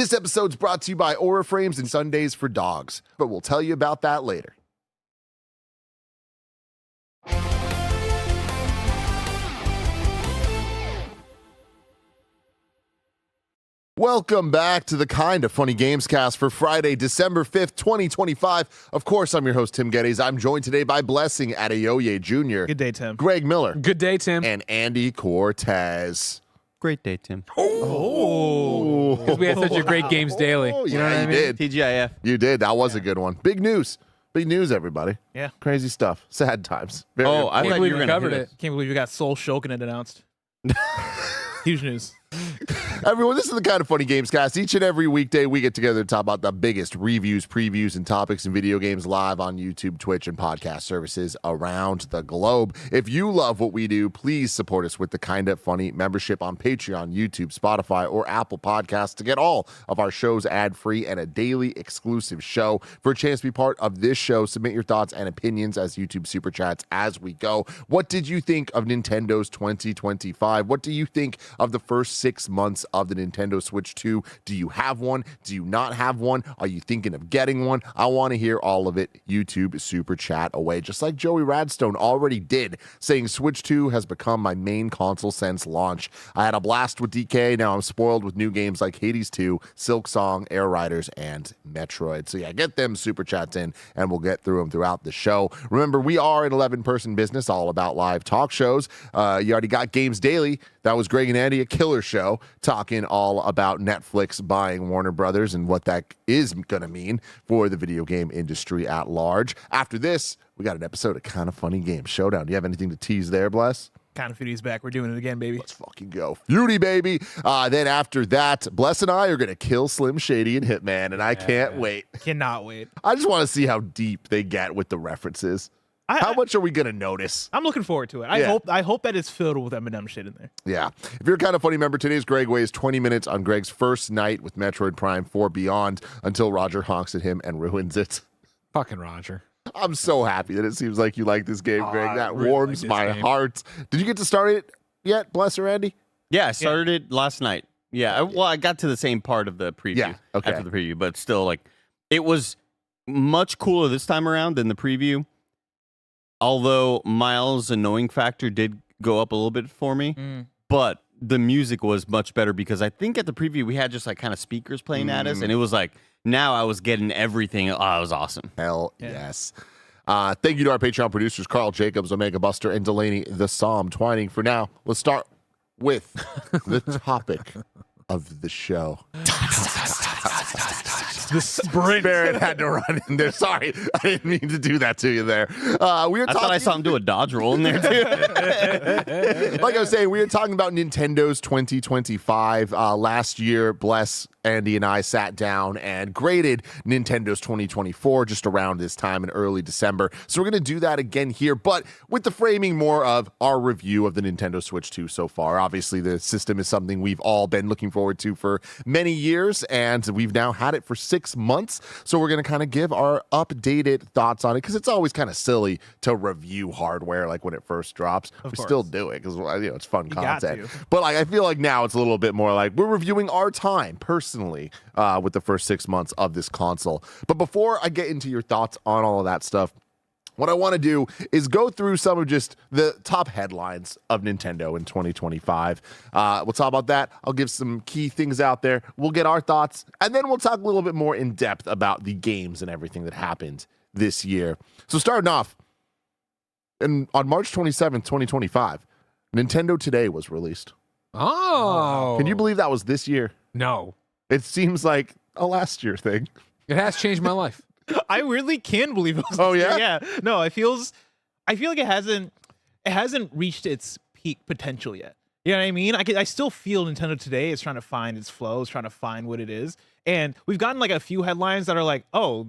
This episode's brought to you by Aura Frames and Sundays for Dogs, but we'll tell you about that later. Welcome back to the Kinda Funny Gamescast for Friday, December 5th, 2025. Of course, I'm your host, Tim Geddes. I'm joined today by Blessing Adeoye Jr. Good day, Tim. Greg Miller. Good day, Tim. And Andy Cortez. Great day, Tim. Oh. Because we had such a great Games Daily. You know what I mean? did. TGIF. You did. That was a good one. Big news. Big news, everybody. Yeah. Crazy stuff. Sad times. I Can't thought believe you were we going to covered it. Can't believe we got Soul Shokin it announced. Huge news. Everyone, this is the Kinda Funny Gamescast. Each and every weekday, we get together to talk about the biggest reviews, previews, and topics in video games live on YouTube, Twitch, and podcast services around the globe. If you love what we do, please support us with the Kinda Funny membership on Patreon, YouTube, Spotify, or Apple Podcasts to get all of our shows ad-free and a daily exclusive show. For a chance to be part of this show, submit your thoughts and opinions as YouTube Super Chats as we go. What did you think of Nintendo's 2025? What do you think of the first 6 months of the Nintendo Switch 2? Do you have one? Do you not have one? Are you thinking of getting one? I want to hear all of it. YouTube Super Chat away, just like Joey Radstone already did, saying Switch 2 has become my main console since launch. I had a blast with DK. Now I'm spoiled with new games like Hades 2, Silk Song, Air Riders, and Metroid. So yeah, get them Super Chats in, and we'll get through them throughout the show. Remember, we are an 11-person business all about live talk shows. You already got Games Daily. That was Greg and Andy, a killer show, talking all about Netflix buying Warner Brothers and what that is going to mean for the video game industry at large. After this, we got an episode of Kinda Funny Game Showdown. Do you have anything to tease there, Bless? Kind of Footy's back. We're doing it again, baby. Let's fucking go. Beauty, baby. Then after that, Bless and I are going to kill Slim Shady and Hitman, and I can't wait. Cannot wait. I just want to see how deep they get with the references. How much are we going to notice? I'm looking forward to it. I hope that it's filled with Eminem shit in there. Yeah. If you're a Kinda Funny member, today's Greg weighs 20 minutes on Greg's first night with Metroid Prime 4 Beyond until Roger honks at him and ruins it. Fucking Roger. I'm so happy that it seems like you like this game, Greg. That really warms like my this game. heart. Did you get to start it yet, Bless or Andy? Yeah, I started it last night. Yeah, I got to the same part of the preview. Yeah, okay. After the preview, but still, like, it was much cooler this time around than the preview. Although Miles' annoying factor did go up a little bit for me, but the music was much better because I think at the preview we had just like kind of speakers playing at us, and it was like now I was getting everything. Oh, it was awesome. Hell yes. Thank you to our Patreon producers, Carl Jacobs, Omega Buster, and Delaney the Psalm Twining. For now, let's start with the topic of the show. The sprint. Barrett had to run in there. Sorry, I didn't mean to do that to you there. I thought I saw him do a dodge roll in there too. Like I was saying, we were talking about Nintendo's 2025. Last year, Bless, Andy, and I sat down and graded Nintendo's 2024 just around this time in early December. So we're going to do that again here, but with the framing more of our review of the Nintendo Switch 2 so far. Obviously, the system is something we've all been looking forward to for many years, and we've now had it for 6 months. So we're going to kind of give our updated thoughts on it, because it's always kind of silly to review hardware like when it first drops. We still do it because it's fun content. But like I feel like now it's a little bit more like we're reviewing our time personally with the first 6 months of this console. But before I get into your thoughts on all of that stuff, what I want to do is go through some of just the top headlines of Nintendo in 2025. We'll talk about that. I'll give some key things out there. We'll get our thoughts, and then we'll talk a little bit more in depth about the games and everything that happened this year. So starting off, on March 27th, 2025, Nintendo Today was released. Oh. Can you believe that was this year? No. It seems like a last year thing. It has changed my life. I really can believe it was Oh, this yeah? year. Yeah. No, I feel like it hasn't reached its peak potential yet. You know what I mean? I still feel Nintendo Today is trying to find its flow, is trying to find what it is. And we've gotten like a few headlines that are like, oh,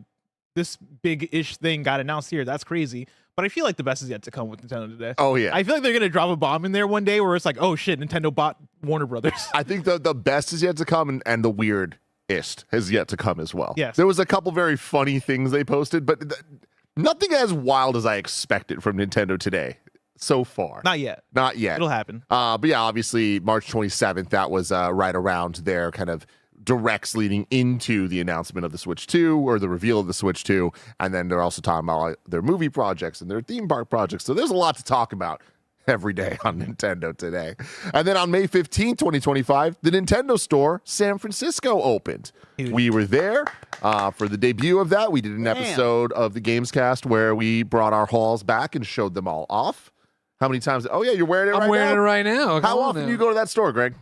this big-ish thing got announced here. That's crazy. But I feel like the best is yet to come with Nintendo Today. Oh, yeah. I feel like they're going to drop a bomb in there one day where it's like, oh, shit, Nintendo bought Warner Brothers. I think the best is yet to come, and the weirdest has yet to come as well. Yes. There was a couple very funny things they posted, but nothing as wild as I expected from Nintendo Today so far. Not yet. Not yet. It'll happen. But yeah, obviously March 27th, that was right around their kind of directs leading into the announcement of the Switch 2 or the reveal of the Switch 2. And then they're also talking about their movie projects and their theme park projects. So there's a lot to talk about every day on Nintendo today. And then on May 15, 2025, the Nintendo Store San Francisco opened. We were there for the debut of that. We did an episode of the Gamescast where we brought our hauls back and showed them all off. How many times? Oh, yeah, you're wearing it right now? I'm wearing it right now. How often do you go to that store, Greg?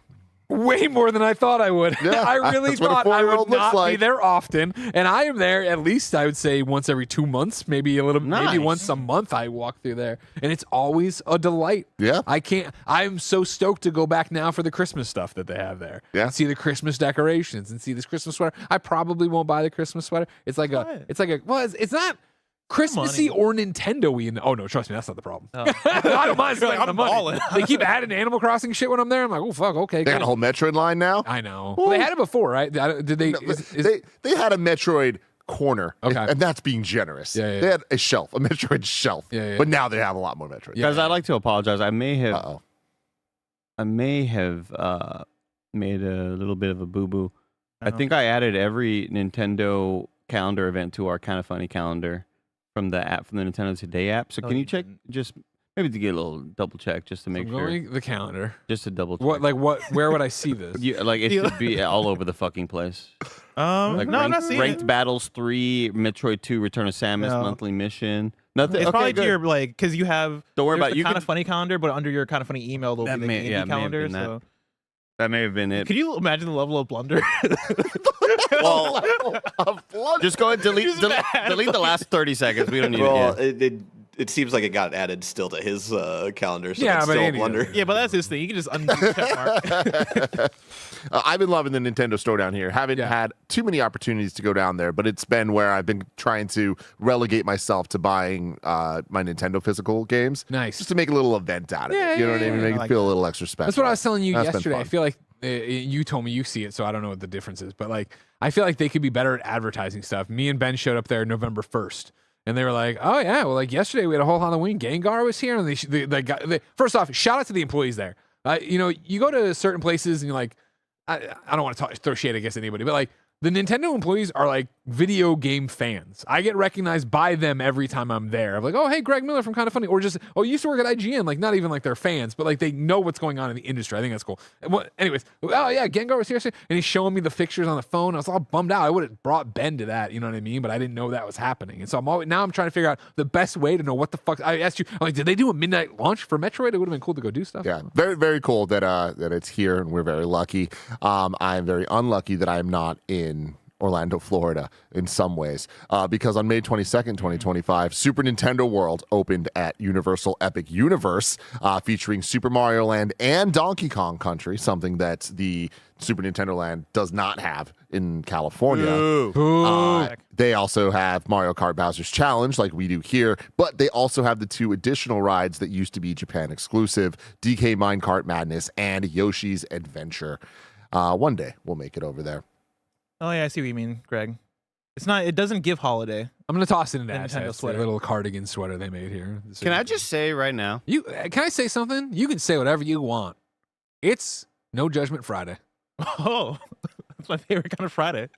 Way more than I thought I would. Yeah, I really that's what a thought I would 4-year-old looks not like. be there often, and I am there at least I would say once every 2 months, maybe a little, maybe Nice. once a month. I walk through there, and it's always a delight. Yeah. I'm so stoked to go back now for the Christmas stuff that they have there. Yeah. And see the Christmas decorations and see this Christmas sweater. I probably won't buy the Christmas sweater. It's like it's not Christmassy or Nintendo-y. Oh no, trust me, that's not the problem. Oh. I don't mind spending I'm the money. balling. They keep adding Animal Crossing shit when I'm there. I'm like, oh fuck, okay. They got cool. a whole Metroid line now. I know. Well, they had it before, right? Did they? They had a Metroid corner, Okay. and that's being generous. Yeah, yeah. They had a shelf, a Metroid shelf, Yeah, yeah. but now they have a lot more Metroid. Yeah. Guys, I'd like to apologize. I may have Uh-oh. made a little bit of a boo-boo. I Uh-oh. think I added every Nintendo calendar event to our Kind of Funny calendar from the app, from the Nintendo Today app. So Oh, can you you check, didn't. just maybe to get a little double check, just to make I'm sure, going the calendar. just to double check. What? Where would I see this? Like it should be all over the fucking place. Like no, I'm not seeing Ranked it. Battles 3, Metroid 2, Return of Samus No. monthly mission. Nothing. It's okay, probably good. to your because you have. Don't worry there's about it. the You Kind can- of Funny calendar, but under your Kind of Funny email, there'll That be the may- indie yeah, may have calendar. been that. So That may have been it. can you imagine the level of blunder? Well, Of blood. just go ahead and Just bad. delete the last 30 seconds. We don't need Well, it. it seems like it got added still to his calendar, so Yeah, that's but still a Andy- blunder. Yeah, but that's his thing. You can just undo the check mark. I've been loving the Nintendo Store down here. Haven't had too many opportunities to go down there, but it's been where I've been trying to relegate myself to buying my Nintendo physical games. Nice. Just to make a little event out of Yeah, it. You know what I yeah, mean? yeah. Make I it like feel a little extra special. That's what I was telling you That's been yesterday. I fun. feel like you told me you see it, so I don't know what the difference is. But like, I feel like they could be better at advertising stuff. Me and Ben showed up there November 1st, and they were like, "Oh yeah, well like yesterday we had a whole Halloween. Gengar was here." And first off, shout out to the employees there. You go to certain places and you're like, I don't want to throw shade against anybody, but like the Nintendo employees are like video game fans. I get recognized by them every time I'm there. I'm like, oh, hey, Greg Miller from Kind of Funny. Or just, oh, you used to work at IGN. Like, not even like they're fans, but like they know what's going on in the industry. I think that's cool. Anyways, oh, yeah, Gengar was here. And he's showing me the pictures on the phone. I was all bummed out. I would have brought Ben to that, you know what I mean? But I didn't know that was happening. And so now I'm trying to figure out the best way to know what the fuck. I asked you, I'm like, did they do a midnight launch for Metroid? It would have been cool to go do stuff. Yeah, very, very cool that it's here, and we're very lucky. I'm very unlucky that I'm not in Orlando, Florida, in some ways, because on May 22nd, 2025, Super Nintendo World opened at Universal Epic Universe, featuring Super Mario Land and Donkey Kong Country, something that the Super Nintendo Land does not have in California. They also have Mario Kart Bowser's Challenge, like we do here, but they also have the two additional rides that used to be Japan exclusive, DK Minecart Madness and Yoshi's Adventure. One day we'll make it over there. Oh yeah, I see what you mean, Greg. It's not. It doesn't give holiday. I'm gonna toss it into The that Nintendo sweater. sweater. Little cardigan sweater they made here. Can I just say right now? Can I say something? You can say whatever you want. It's No Judgment Friday. Oh, that's my favorite kind of Friday.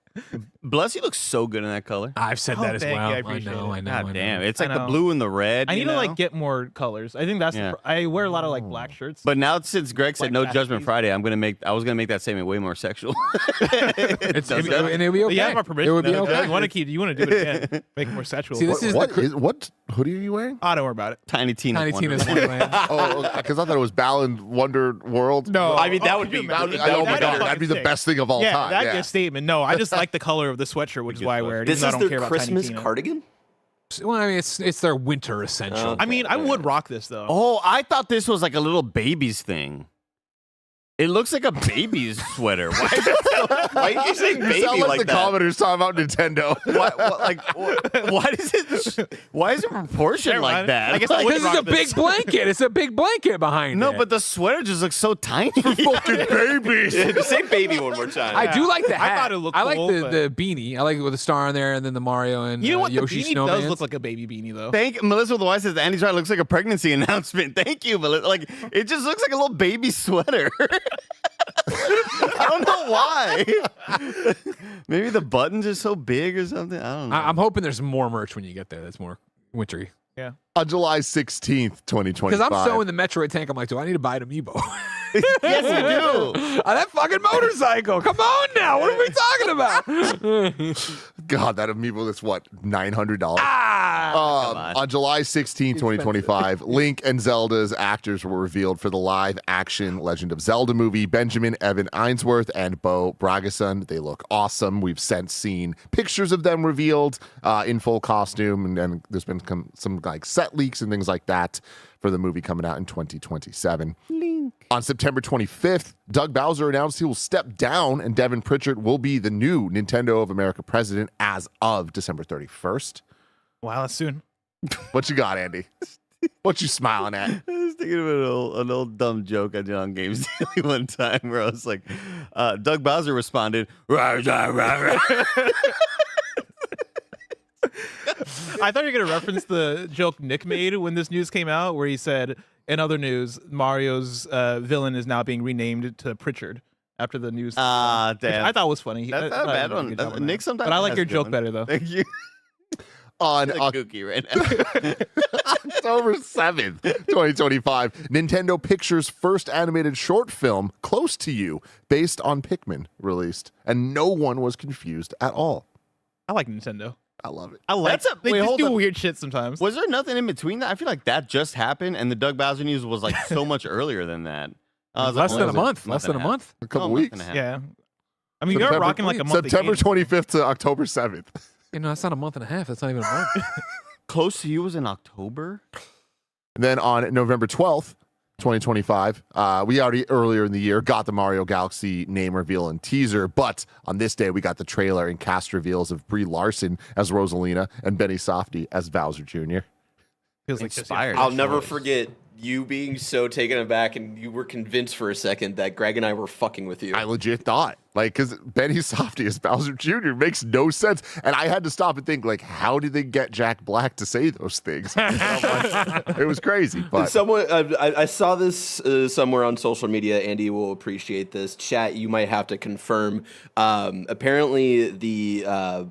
Blessy looks so good in that color. I've said Oh, that as thank well. you. I I appreciate know. it. I know. God I damn, know. it's I like the know. blue and the red. I need you to know? like get more colors. I think that's. Yeah. I wear a lot of like black shirts. But now since Greg said Like no that, Judgment please. Friday, I was gonna make that statement way more sexual. It's, Does and that- it'll be okay. You have my permission. It would be though. okay. You want to keep? You want to do it again? Make it more sexual. See, this is What hoodie are you wearing? Oh, don't worry about it. Tiny Tina's Tiny Wonderland. Tina's Wonderland. Oh, because I thought it was Balan Wonder World. No, I mean, that would can you be- imagine? Oh my That'd god, be that'd be the sick. best thing of all Yeah, time. that'd be a statement. No, I just like the color of the sweatshirt, which is why I wear it. This even is though I don't their care about Tiny Christmas Tina. cardigan? Well, I mean, it's their winter essential. I mean, I would rock this though. Oh, I thought this was like a little baby's thing. It looks like a baby's sweater. Why is it so, Why are you saying You baby sound like the that? commenters talking about Nintendo. why is it proportioned Never like mind. that? I guess I Like- would Because it's a rock this. big blanket. It's a big blanket behind no, it. but the sweater just looks so tiny. Fucking babies. Say baby one more time. I do like the I hat. thought it looked I like cool, the, but- the beanie. I like it with the star on there and then the Mario and You know what? Yoshi the beanie Snowman. does look like a baby beanie though. Thank Melissa with the Y says Andy's right. It looks like a pregnancy announcement. Thank you, Melissa. Like it just looks like a little baby sweater. I don't know why. Maybe the buttons are so big or something. I don't know. I'm hoping there's more merch when you get there. That's more wintry. Yeah. On July 16th, 2025. Because I'm so in the Metroid tank, I'm like, do I need to buy an amiibo? Yes, you do. That fucking motorcycle. Come on now. What are we talking about? God, that amiibo that's what, $900? Ah! On July 16th, 2025, Link and Zelda's actors were revealed for the live-action Legend of Zelda movie. Benjamin Evan Ainsworth and Bo Bragason. They look awesome. We've since seen pictures of them revealed in full costume, and there's been some like set leaks and things like that for the movie coming out in 2027. Link. On September 25th, Doug Bowser announced he will step down, and Devin Pritchard will be the new Nintendo of America president as of December 31st. Wow, that's soon. What you got, Andy? What you smiling at? I was thinking of an old dumb joke I did on Games Daily one time where I was like, Doug Bowser responded, rah, rah, rah, rah. I thought you were going to reference the joke Nick made when this news came out, where he said, in other news, Mario's villain is now being renamed to Pritchard after the news. Damn. I thought it was funny. That's I not a thought he bad did a one. good job on Nick that. sometimes But I like has your a good joke one. better, though. Thank you. On Like kooky right now. October 7th, 2025, Nintendo Pictures' first animated short film, Close to You, based on Pikmin, released. And no one was confused at all. I like Nintendo. I love it. I like they wait, just hold do up. weird shit sometimes. Was there nothing in between that? I feel like that just happened, and the Doug Bowser news was like so much earlier than that. I was like, Less than a what month. is it? Less than a month. A couple Oh, month weeks. and a half. Yeah. I mean, you're September- rocking like a month. September 25th to October 7th. You know, that's not a month and a half. That's not even a month. Close to You was in October. And then on November 12th, 2025, we already earlier in the year got the Mario Galaxy name reveal and teaser, but on this day we got the trailer and cast reveals of Brie Larson as Rosalina and Benny Safdie as Bowser Jr. Feels like just Inspired. I'll never forget you being so taken aback and you were convinced for a second that Greg and I were fucking with you. I legit thought, like, because Benny Safdie as Bowser Jr. makes no sense. And I had to stop and think, like, how did they get Jack Black to say those things? It was crazy. But Someone, I saw this somewhere on social media. Andy will appreciate this. Chat, you might have to confirm. Apparently, the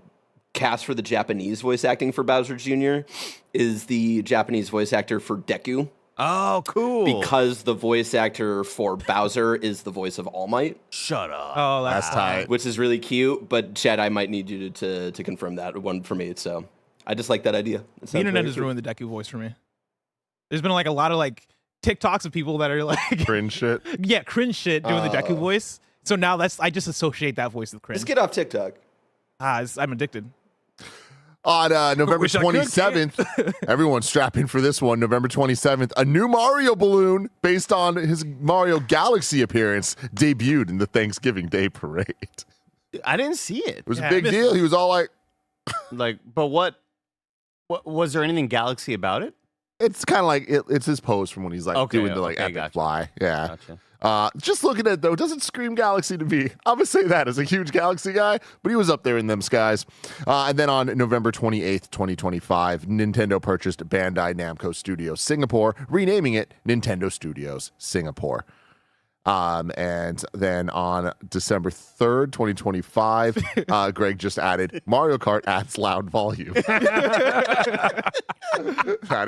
cast for the Japanese voice acting for Bowser Jr. is the Japanese voice actor for Deku. Oh, cool. Because the voice actor for Bowser is the voice of All Might, Shut up. Oh, that's tight. which is really cute. But Chad, I might need you to confirm that one for me. So I just like that idea. It the sounds internet very has cute. ruined the Deku voice for me. There's been like a lot of like TikToks of people that are like, cringe shit. yeah, cringe shit doing the Deku voice. So now I just associate that voice with cringe. Just get off TikTok. I'm addicted. On November Wish I could, 27th, everyone strap in for this one. November 27th, a new Mario balloon based on his Mario Galaxy appearance debuted in the Thanksgiving Day parade. It I didn't see it. was Yeah, a I big missed deal. He was all like, Like, but what was there anything Galaxy about it? it's kind of like it's his pose from when he's like Okay, doing the like okay, epic gotcha. fly. Yeah. Gotcha. Just looking at it though, it doesn't scream Galaxy to me. I'm gonna say that as a huge Galaxy guy, but he was up there in them skies. And then on November 28th, 2025, Nintendo purchased Bandai Namco Studios Singapore, renaming it Nintendo Studios Singapore. And then on December 3rd, 2025, Greg just added Mario Kart adds loud volume. That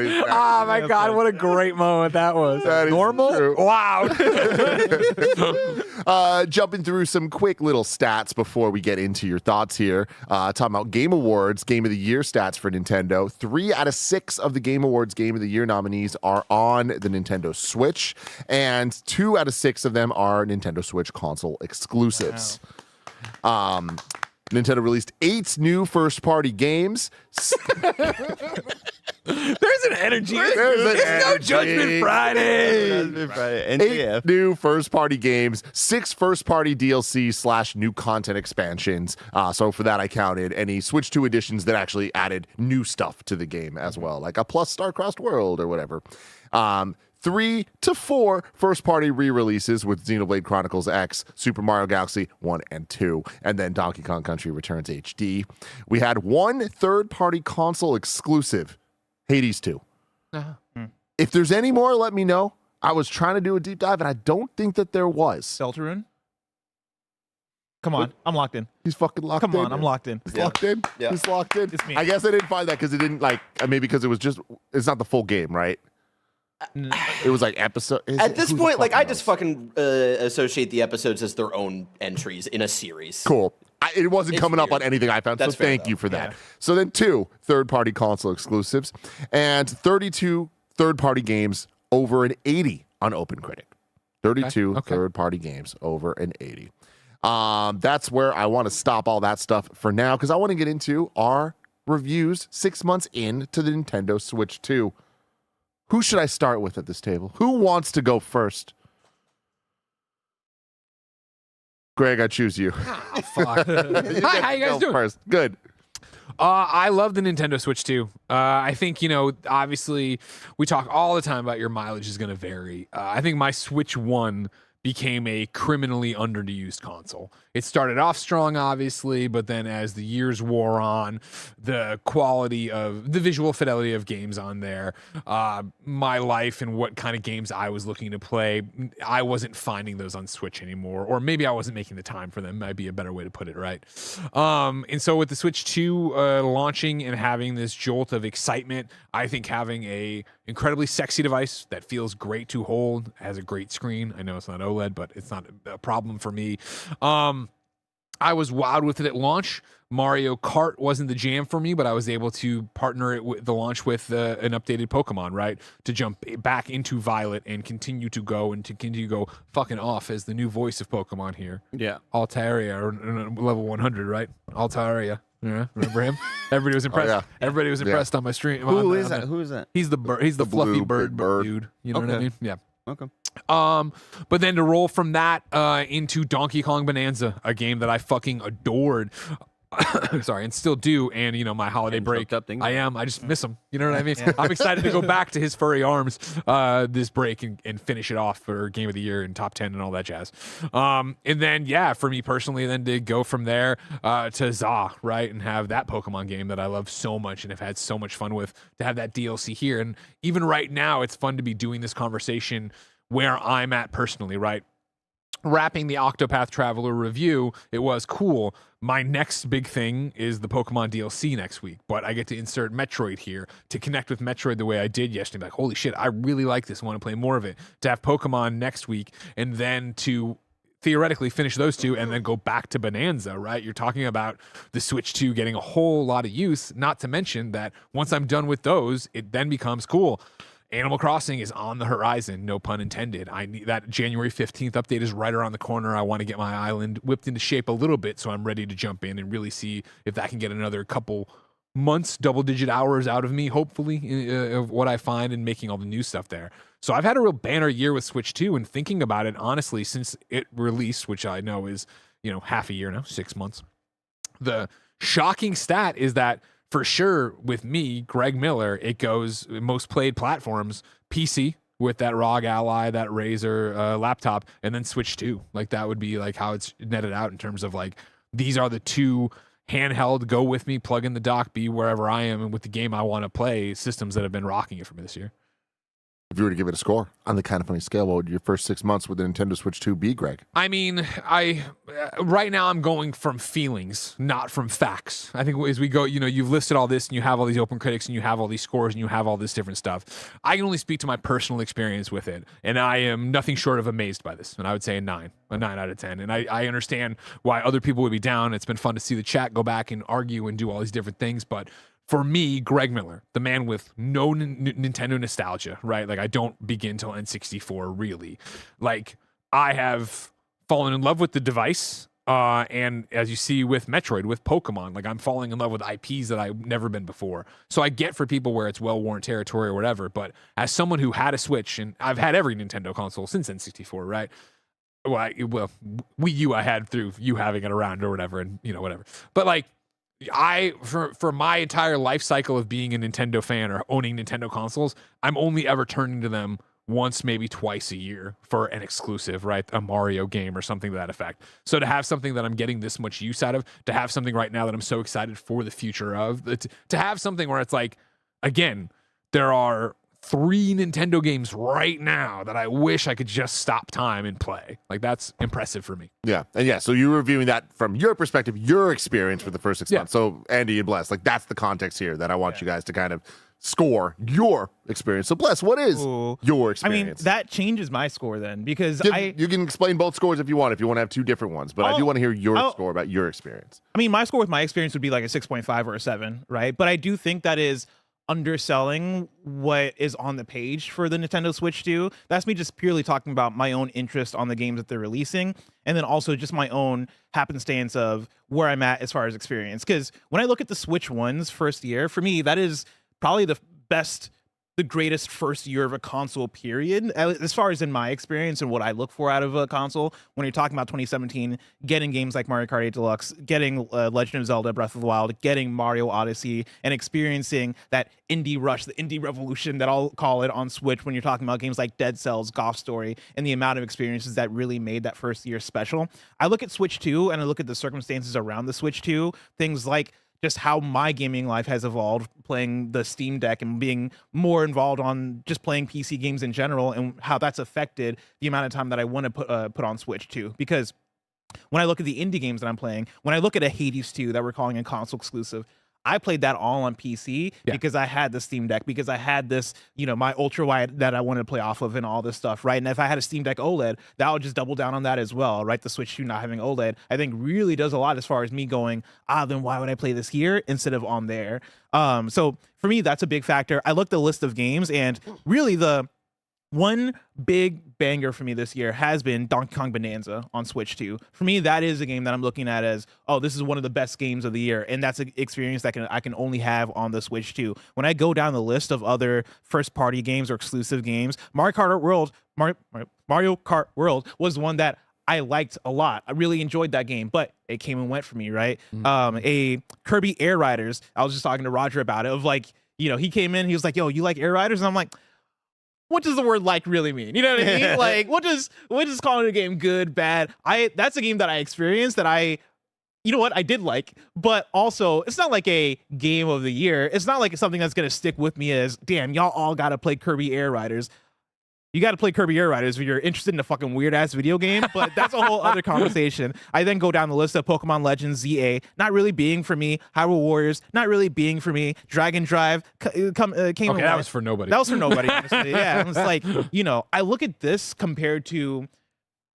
is Oh my God, what a great moment that was. That is Normal? true. Wow. Jumping through some quick little stats before we get into your thoughts here. Talking about Game Awards, Game of the Year stats for Nintendo. 3 out of 6 of the Game Awards Game of the Year nominees are on the Nintendo Switch, and 2 out of 6 of them are Nintendo Switch console exclusives. Nintendo released 8 new first-party games. There's an energy. There's an it's no energy. Judgment Friday. 8 NTF. new first-party games, 6 first-party DLC / new content expansions. So for that, I counted any Switch 2 editions that actually added new stuff to the game as well, like a plus Starcrossed World or whatever. 3 to 4 first-party re-releases with Xenoblade Chronicles X, Super Mario Galaxy 1 and 2, and then Donkey Kong Country Returns HD. We had 1 third-party console exclusive, Hades 2. If there's any more, let me know. I was trying to do a deep dive, and I don't think that there was. Deltarune? Come on, I'm locked in. He's fucking locked in. Come on, I'm locked in. He's locked in. Yeah. He's locked in. It's me. I guess I didn't find that because it didn't maybe because it was just it's not the full game, right? It was like episode. At this who the point, like fuck I knows? just fucking associate the episodes as their own entries in a series. Cool. It wasn't It's coming up weird. on anything I found, That's so fair, thank though. you for that. Yeah. So then 2 third-party console exclusives and 32 third-party games over an 80 on OpenCritic. 32 Okay. third-party games over an 80. That's where I want to stop all that stuff for now because I want to get into our reviews 6 months into the Nintendo Switch 2. Who should I start with at this table? Who wants to go first? Greg, I choose you. Fuck. You Hi, get how you to guys go doing? First. Good. I love the Nintendo Switch too. I think, obviously we talk all the time about your mileage is going to vary. I think my Switch 1 became a criminally underused console. It started off strong, obviously, but then as the years wore on, the quality of the visual fidelity of games on there, my life and what kind of games I was looking to play, I wasn't finding those on Switch anymore, or maybe I wasn't making the time for them. Might be a better way to put it, right? And so with the Switch 2 launching and having this jolt of excitement, I think having a incredibly sexy device that feels great to hold, has a great screen. I know it's not OLED, but it's not a problem for me. I was wowed with it at launch. Mario Kart wasn't the jam for me, but I was able to partner it with the launch with an updated Pokemon, right? To jump back into Violet and continue to go fucking off as the new voice of Pokemon here. Yeah. Altaria, or level 100, right? Altaria. Yeah, remember him? Everybody was impressed. yeah. Everybody was impressed on my stream. Who is that? Who is that? He's the bird. He's the fluffy blue bird, big bird. dude. You know what I Okay. mean? Yeah. Okay. But then to roll from that into Donkey Kong Bonanza, a game that I fucking adored. Sorry, and still do. And my holiday Getting break, choked up, didn't you? I am. I just miss him. You know what I mean? I'm excited to go back to his furry arms this break and finish it off for Game of the Year and top 10 and all that jazz. And then for me personally, then to go from there to ZA, right, and have that Pokemon game that I love so much and have had so much fun with, to have that DLC here. And even right now, it's fun to be doing this conversation where I'm at personally, right? Wrapping the Octopath Traveler review, it was cool. My next big thing is the Pokemon DLC next week, but I get to insert Metroid here to connect with Metroid the way I did yesterday. Like, holy shit, I really like this. I want to play more of it. To have Pokemon next week, and then to theoretically finish those two and then go back to Bonanza, right? You're talking about the Switch 2 getting a whole lot of use, not to mention that once I'm done with those, it then becomes cool. Animal Crossing is on the horizon, no pun intended. I need that January 15th update is right around the corner. I want to get my island whipped into shape a little bit so I'm ready to jump in and really see if that can get another couple months, double-digit hours out of me, hopefully, of what I find and making all the new stuff there. So I've had a real banner year with Switch 2, and thinking about it, honestly, since it released, which I know is, half a year now, 6 months, the shocking stat is that for sure, with me, Greg Miller, it goes most played platforms, PC with that ROG Ally, that Razer laptop, and then Switch 2. Like that would be like how it's netted out in terms of like these are the two handheld, go with me, plug in the dock, be wherever I am, and with the game I want to play, systems that have been rocking it for me this year. If you were to give it a score on the Kind of Funny scale, what would your first 6 months with the Nintendo Switch 2 be, Greg? I mean, right now I'm going from feelings, not from facts. I think as we go, you've listed all this and you have all these open critics and you have all these scores and you have all this different stuff. I can only speak to my personal experience with it, and I am nothing short of amazed by this. And I would say a 9 out of 10. And I understand why other people would be down. It's been fun to see the chat go back and argue and do all these different things, but for me, Greg Miller, the man with no Nintendo nostalgia, right? Like I don't begin till N64 really. Like I have fallen in love with the device. And as you see with Metroid, with Pokemon, like I'm falling in love with IPs that I've never been before. So I get for people where it's well-worn territory or whatever, but as someone who had a Switch, and I've had every Nintendo console since N64, right? Well, Wii U I had through you having it around or whatever, and whatever. But like, for my entire life cycle of being a Nintendo fan or owning Nintendo consoles, I'm only ever turning to them once, maybe twice a year for an exclusive, right? A Mario game or something to that effect. So to have something that I'm getting this much use out of, to have something right now that I'm so excited for the future of, to have something where it's like, again, there are 3 Nintendo games right now that I wish I could just stop time and play. Like, that's impressive for me. Yeah. And yeah, so you're reviewing that from your perspective, your experience for the first 6 months. So Andy and Bless, like that's the context here that I want you guys to kind of score your experience. So Bless, what is your experience? I mean, that changes my score then because you can explain both scores if you want to have 2 different ones, but I do want to hear your score about your experience. I mean, my score with my experience would be like a 6.5 or a 7, right? But I do think that is underselling what is on the page for the Nintendo Switch 2. That's me just purely talking about my own interest on the games that they're releasing, and then also just my own happenstance of where I'm at as far as experience. Because when I look at the Switch 1's first year, for me, that is probably the greatest first year of a console period, as far as in my experience and what I look for out of a console. When you're talking about 2017, getting games like Mario Kart 8 Deluxe, getting Legend of Zelda Breath of the Wild, getting Mario Odyssey, and experiencing that indie rush, the indie revolution that I'll call it on Switch when you're talking about games like Dead Cells, Golf Story, and the amount of experiences that really made that first year special. I look at Switch 2 and I look at the circumstances around the Switch 2, things like just how my gaming life has evolved playing the Steam Deck and being more involved on just playing PC games in general, and how that's affected the amount of time that I want to put on Switch too. Because when I look at the indie games that I'm playing, when I look at a Hades 2 that we're calling a console exclusive, I played that all on PC because I had the Steam Deck, because I had this, my ultra wide that I wanted to play off of and all this stuff, right? And if I had a Steam Deck OLED, that would just double down on that as well, right? The Switch 2 not having OLED, I think really does a lot as far as me going, then why would I play this here instead of on there? So for me, that's a big factor. I looked at the list of games, and really the one big banger for me this year has been Donkey Kong Bonanza on Switch 2. For me, that is a game that I'm looking at as, this is one of the best games of the year, and that's an experience that I can only have on the Switch 2. When I go down the list of other first-party games or exclusive games, Mario Kart World was one that I liked a lot. I really enjoyed that game, but it came and went for me, right? A Kirby Air Riders, I was just talking to Roger about it, of like, he came in, he was like, yo, you like Air Riders? And I'm like, what does the word like really mean? You know what I mean? Like, what does calling a game good, bad? That's a game that I experienced that I did like, but also it's not like a game of the year. It's not like something that's going to stick with me as, damn, y'all all got to play Kirby Air Riders. You got to play Kirby Air Riders if you're interested in a fucking weird ass video game, but that's a whole other conversation. I then go down the list of Pokemon Legends ZA, not really being for me. Hyrule Warriors, not really being for me. Dragon Drive came. Okay, that was for nobody. That was for nobody, honestly. Yeah, it was like, I look at this compared to,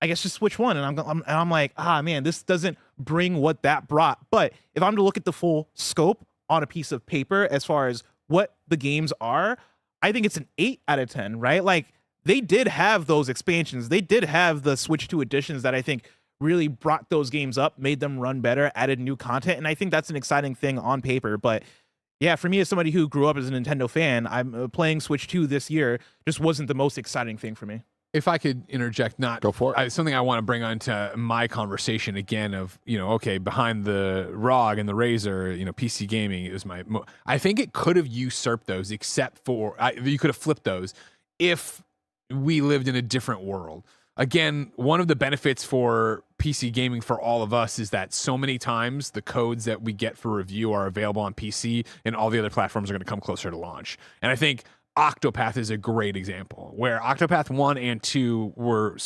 I guess, just Switch 1, and I'm like, man, this doesn't bring what that brought. But if I'm to look at the full scope on a piece of paper as far as what the games are, I think it's an 8 out of 10, right? Like, they did have those expansions. They did have the Switch 2 editions that I think really brought those games up, made them run better, added new content. And I think that's an exciting thing on paper. But yeah, for me, as somebody who grew up as a Nintendo fan, I'm playing Switch 2 this year just wasn't the most exciting thing for me. If I could interject, Go for it. Something I want to bring onto my conversation again of, behind the ROG and the Razer, PC gaming is I think it could have usurped those, except for, you could have flipped those if we lived in a different world. Again, one of the benefits for PC gaming for all of us is that so many times the codes that we get for review are available on PC, and all the other platforms are going to come closer to launch. And I think Octopath is a great example, where Octopath 1 and 2 were,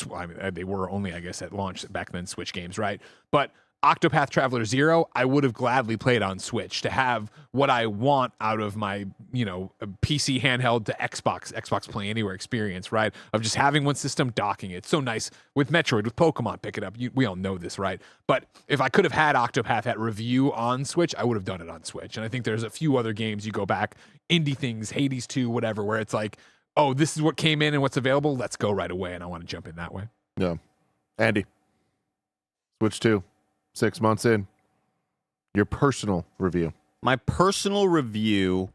they were only, I guess, at launch back then, Switch games, right? But Octopath Traveler 0, I would have gladly played on Switch to have what I want out of my, PC handheld to Xbox Play Anywhere experience, right? Of just having one system, docking it. It's so nice with Metroid, with Pokemon, pick it up. We all know this, right? But if I could have had Octopath at review on Switch, I would have done it on Switch. And I think there's a few other games you go back, indie things, Hades 2, whatever, where it's like, oh, this is what came in and what's available. Let's go right away. And I want to jump in that way. Yeah. Andy, Switch 2. 6 months in, your personal review. My personal review,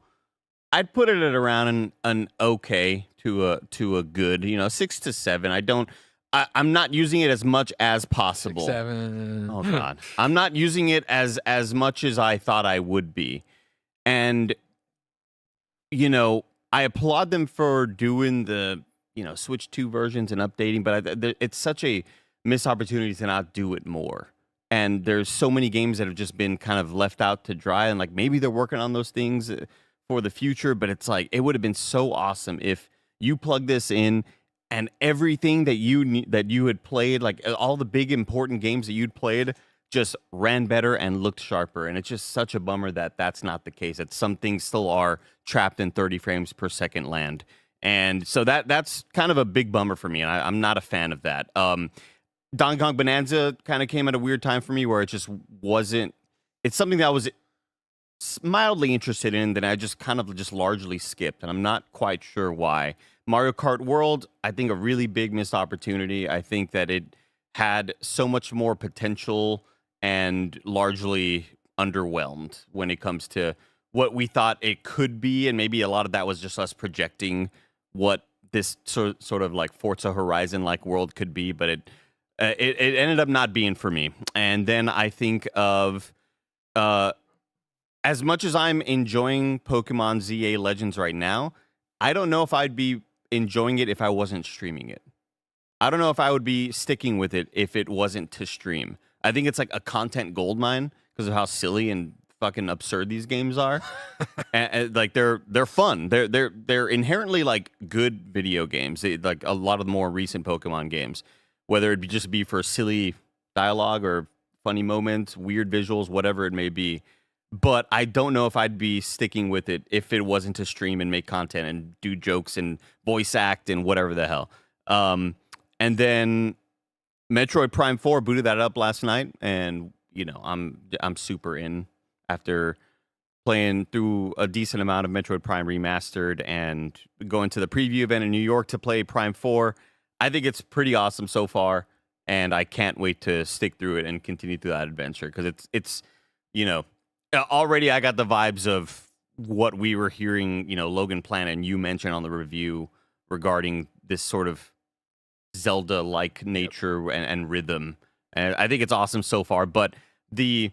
I'd put it at around an okay to a good, 6 to 7. I'm not using it as much as possible. 6, 7. Oh God, I'm not using it as much as I thought I would be, and I applaud them for doing the Switch 2 versions and updating, but it's such a missed opportunity to not do it more. And there's so many games that have just been kind of left out to dry, and like maybe they're working on those things for the future, but it's like it would have been so awesome if you plug this in and everything that you had played, like all the big important games that you'd played, just ran better and looked sharper. And it's just such a bummer that that's not the case. That some things still are trapped in 30 frames per second land. And so that's kind of a big bummer for me, and I'm not a fan of that. Donkey Kong Bonanza kind of came at a weird time for me where it just wasn't. It's something that I was mildly interested in that I just kind of just largely skipped, and I'm not quite sure why. Mario Kart World, I think a really big missed opportunity. I think that it had so much more potential and largely underwhelmed when it comes to what we thought it could be, and maybe a lot of that was just us projecting what this sort of like Forza Horizon like world could be, but it ended up not being for me. And then I think of as much as I'm enjoying Pokemon ZA Legends right now, I don't know if I'd be enjoying it if I wasn't streaming it. I don't know if I would be sticking with it if it wasn't to stream. I think it's like a content goldmine because of how silly and fucking absurd these games are. and like they're fun. They're inherently like good video games. Like a lot of the more recent Pokemon games, whether it just be for silly dialogue or funny moments, weird visuals, whatever it may be. But I don't know if I'd be sticking with it if it wasn't to stream and make content and do jokes and voice act and whatever the hell. And then Metroid Prime 4 booted that up last night, and you know I'm super in after playing through a decent amount of Metroid Prime Remastered and going to the preview event in New York to play Prime 4. I think it's pretty awesome so far, and I can't wait to stick through it and continue through that adventure because it's you know. Already, I got the vibes of what we were hearing, you know, Logan Planet and you mentioned on the review regarding this sort of Zelda-like nature and rhythm. And I think it's awesome so far. But it's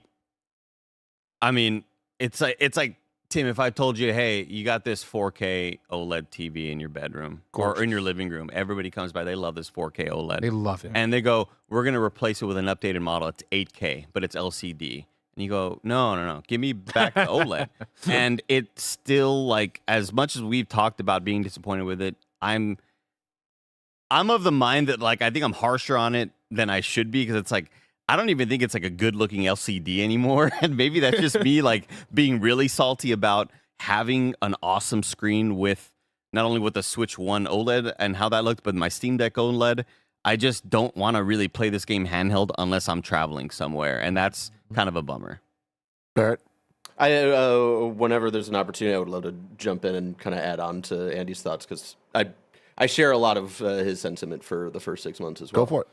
like Tim, if I told you, hey, you got this 4K OLED TV in your bedroom or in your living room, everybody comes by, they love this 4K OLED. They love it. And they go, we're going to replace it with an updated model. It's 8K, but it's LCD. And you go, no, give me back the OLED. And it's still like, as much as we've talked about being disappointed with it, I'm of the mind that like I think I'm harsher on it than I should be because it's like I don't even think it's like a good looking LCD anymore. And maybe that's just me like being really salty about having an awesome screen with not only with the Switch 1 OLED and how that looked, but my Steam Deck OLED. I just don't want to really play this game handheld unless I'm traveling somewhere, and that's kind of a bummer. Barrett? Whenever there's an opportunity, I would love to jump in and kind of add on to Andy's thoughts because I share a lot of his sentiment for the first 6 months as well. Go for it.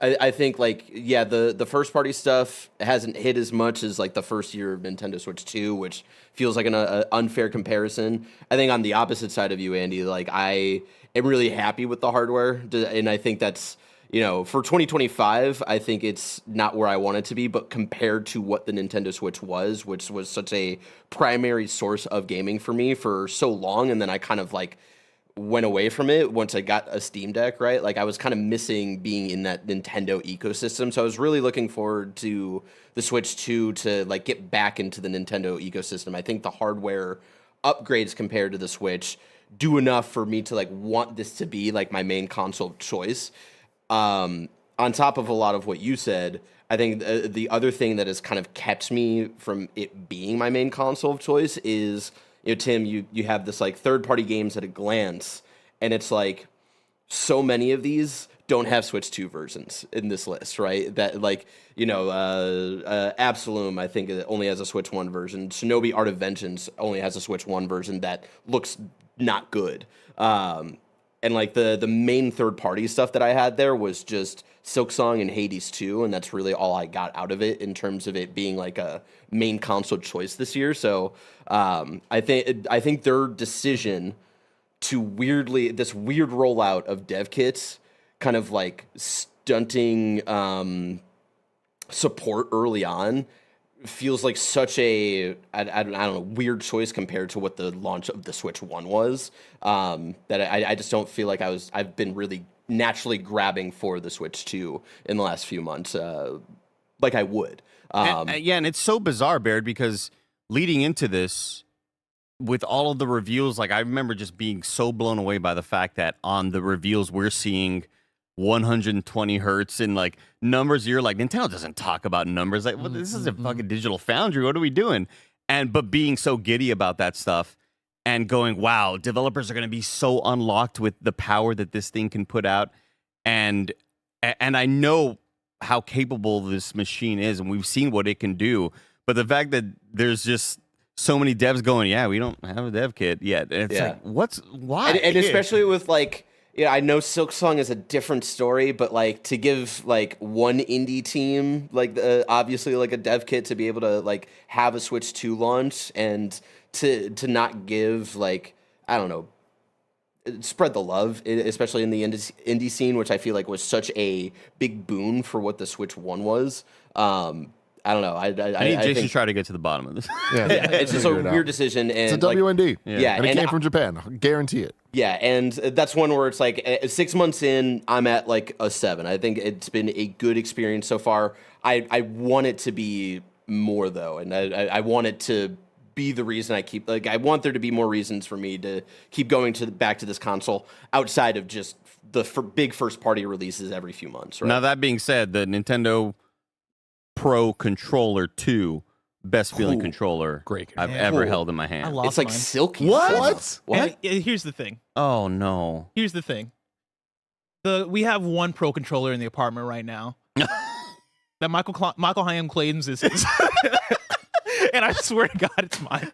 I think like the first party stuff hasn't hit as much as like the first year of Nintendo Switch 2, which feels like an unfair comparison. I think on the opposite side of you, Andy, like I am really happy with the hardware, and I think that's, you know, for 2025, I think it's not where I want it to be, but compared to what the Nintendo Switch was, which was such a primary source of gaming for me for so long, and then I kind of like went away from it once I got a Steam Deck, right? Like I was kind of missing being in that Nintendo ecosystem. So I was really looking forward to the Switch 2 to like get back into the Nintendo ecosystem. I think the hardware upgrades compared to the Switch do enough for me to like want this to be like my main console of choice. On top of a lot of what you said, I think the other thing that has kind of kept me from it being my main console of choice is, you know, Tim, you have this like third-party games at a glance, and it's like so many of these don't have Switch 2 versions in this list, right? That like, you know, Absolum, I think, it only has a Switch 1 version. Shinobi Art of Vengeance only has a Switch 1 version that looks not good. And like the main third-party stuff that I had there was just Silksong and Hades 2, and that's really all I got out of it in terms of it being like a main console choice this year. So I think their decision to this weird rollout of dev kits, kind of like stunting support early on, feels like such a I don't know, weird choice compared to what the launch of the Switch 1 was, that I just don't feel like I've been really naturally grabbing for the Switch 2 in the last few months, like I would. And it's so bizarre, Baird, because leading into this, with all of the reveals, like I remember just being so blown away by the fact that on the reveals we're seeing 120 hertz and like numbers. You're like, Nintendo doesn't talk about numbers. Like, well, this is a fucking Digital Foundry. What are we doing? But being so giddy about that stuff and going, wow, developers are going to be so unlocked with the power that this thing can put out. And I know how capable this machine is, and we've seen what it can do. But the fact that there's just so many devs going, yeah, we don't have a dev kit yet. And it's like, why? And especially with like, I know Silksong is a different story, but like to give like one indie team, like obviously like a dev kit to be able to like have a Switch 2 launch and to not give like, I don't know, spread the love, especially in the indie scene, which I feel like was such a big boon for what the Switch 1 was. I don't know. I need Jason think, to try to get to the bottom of this. Yeah, it's just a weird decision. And it's a WND. Yeah, and it and came from Japan. I guarantee it. Yeah, and that's one where it's like 6 months in, I'm at like a 7. I think it's been a good experience so far. I want it to be more though, and I want it to be the reason I keep, like, I want there to be more reasons for me to keep going back to this console outside of just the big first party releases every few months. Right? Now that being said, the Nintendo Pro Controller 2, best feeling controller Great. I've ever held in my hand. I lost It's like mine. silky. What? What? And here's the thing. Oh no. Here's the thing. We have one Pro controller in the apartment right now. That Michael Hyam claims is his. And I swear to God, it's mine.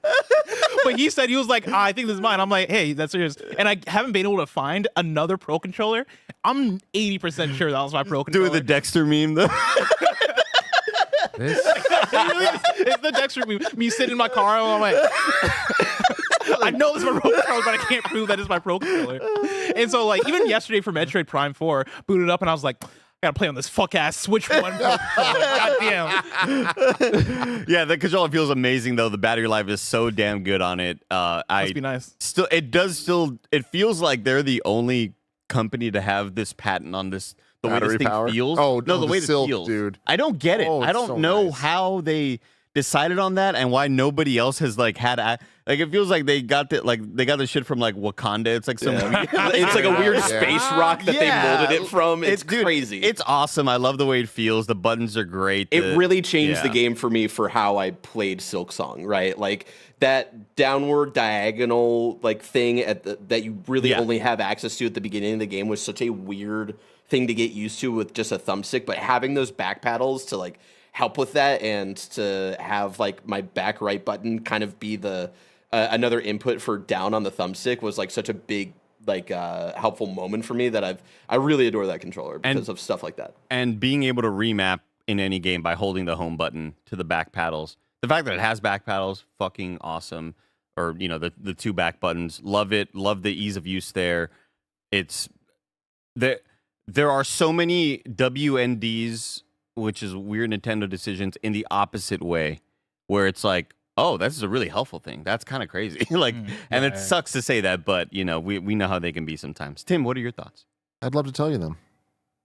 But he said, he was like, I think this is mine. I'm like, hey, that's yours. And I haven't been able to find another Pro controller. I'm 80% sure that was my Pro controller. Doing the Dexter meme though. It's the Dexter me sitting in my car and I'm like, I know this is my Pro controller, but I can't prove that it's my Pro controller. And so like even yesterday for Metroid Prime 4, booted up and I was like, I gotta play on this fuck ass Switch 1 Pro controller. God damn. Yeah, the controller feels amazing though. The battery life is so damn good on it. Must be nice. It feels like they're the only company to have this patent on this. The way Battery this thing power? feels. Oh, no, the way silk, it feels, dude. I don't get it. Oh, I it's don't so know nice. how they decided on that and why nobody else has like had like it feels like they got the shit from like Wakanda. It's like some It's like a weird space rock that they molded it from. It's dude, crazy. It's awesome. I love the way it feels. The buttons are great. It really changed the game for me for how I played Silksong, right? Like that downward diagonal like thing that you really only have access to at the beginning of the game was such a weird thing to get used to with just a thumbstick, but having those back paddles to like help with that and to have like my back right button kind of be the another input for down on the thumbstick was like such a big like helpful moment for me that I really adore that controller because of stuff like that. And being able to remap in any game by holding the home button to the back paddles. The fact that it has back paddles, fucking awesome. Or, you know, the two back buttons. Love it. Love the ease of use there. It's there are so many WNDs, which is weird Nintendo decisions, in the opposite way, where it's like, oh, this is a really helpful thing. That's kind of crazy. And it sucks to say that, but you know, we know how they can be sometimes. Tim, what are your thoughts? I'd love to tell you them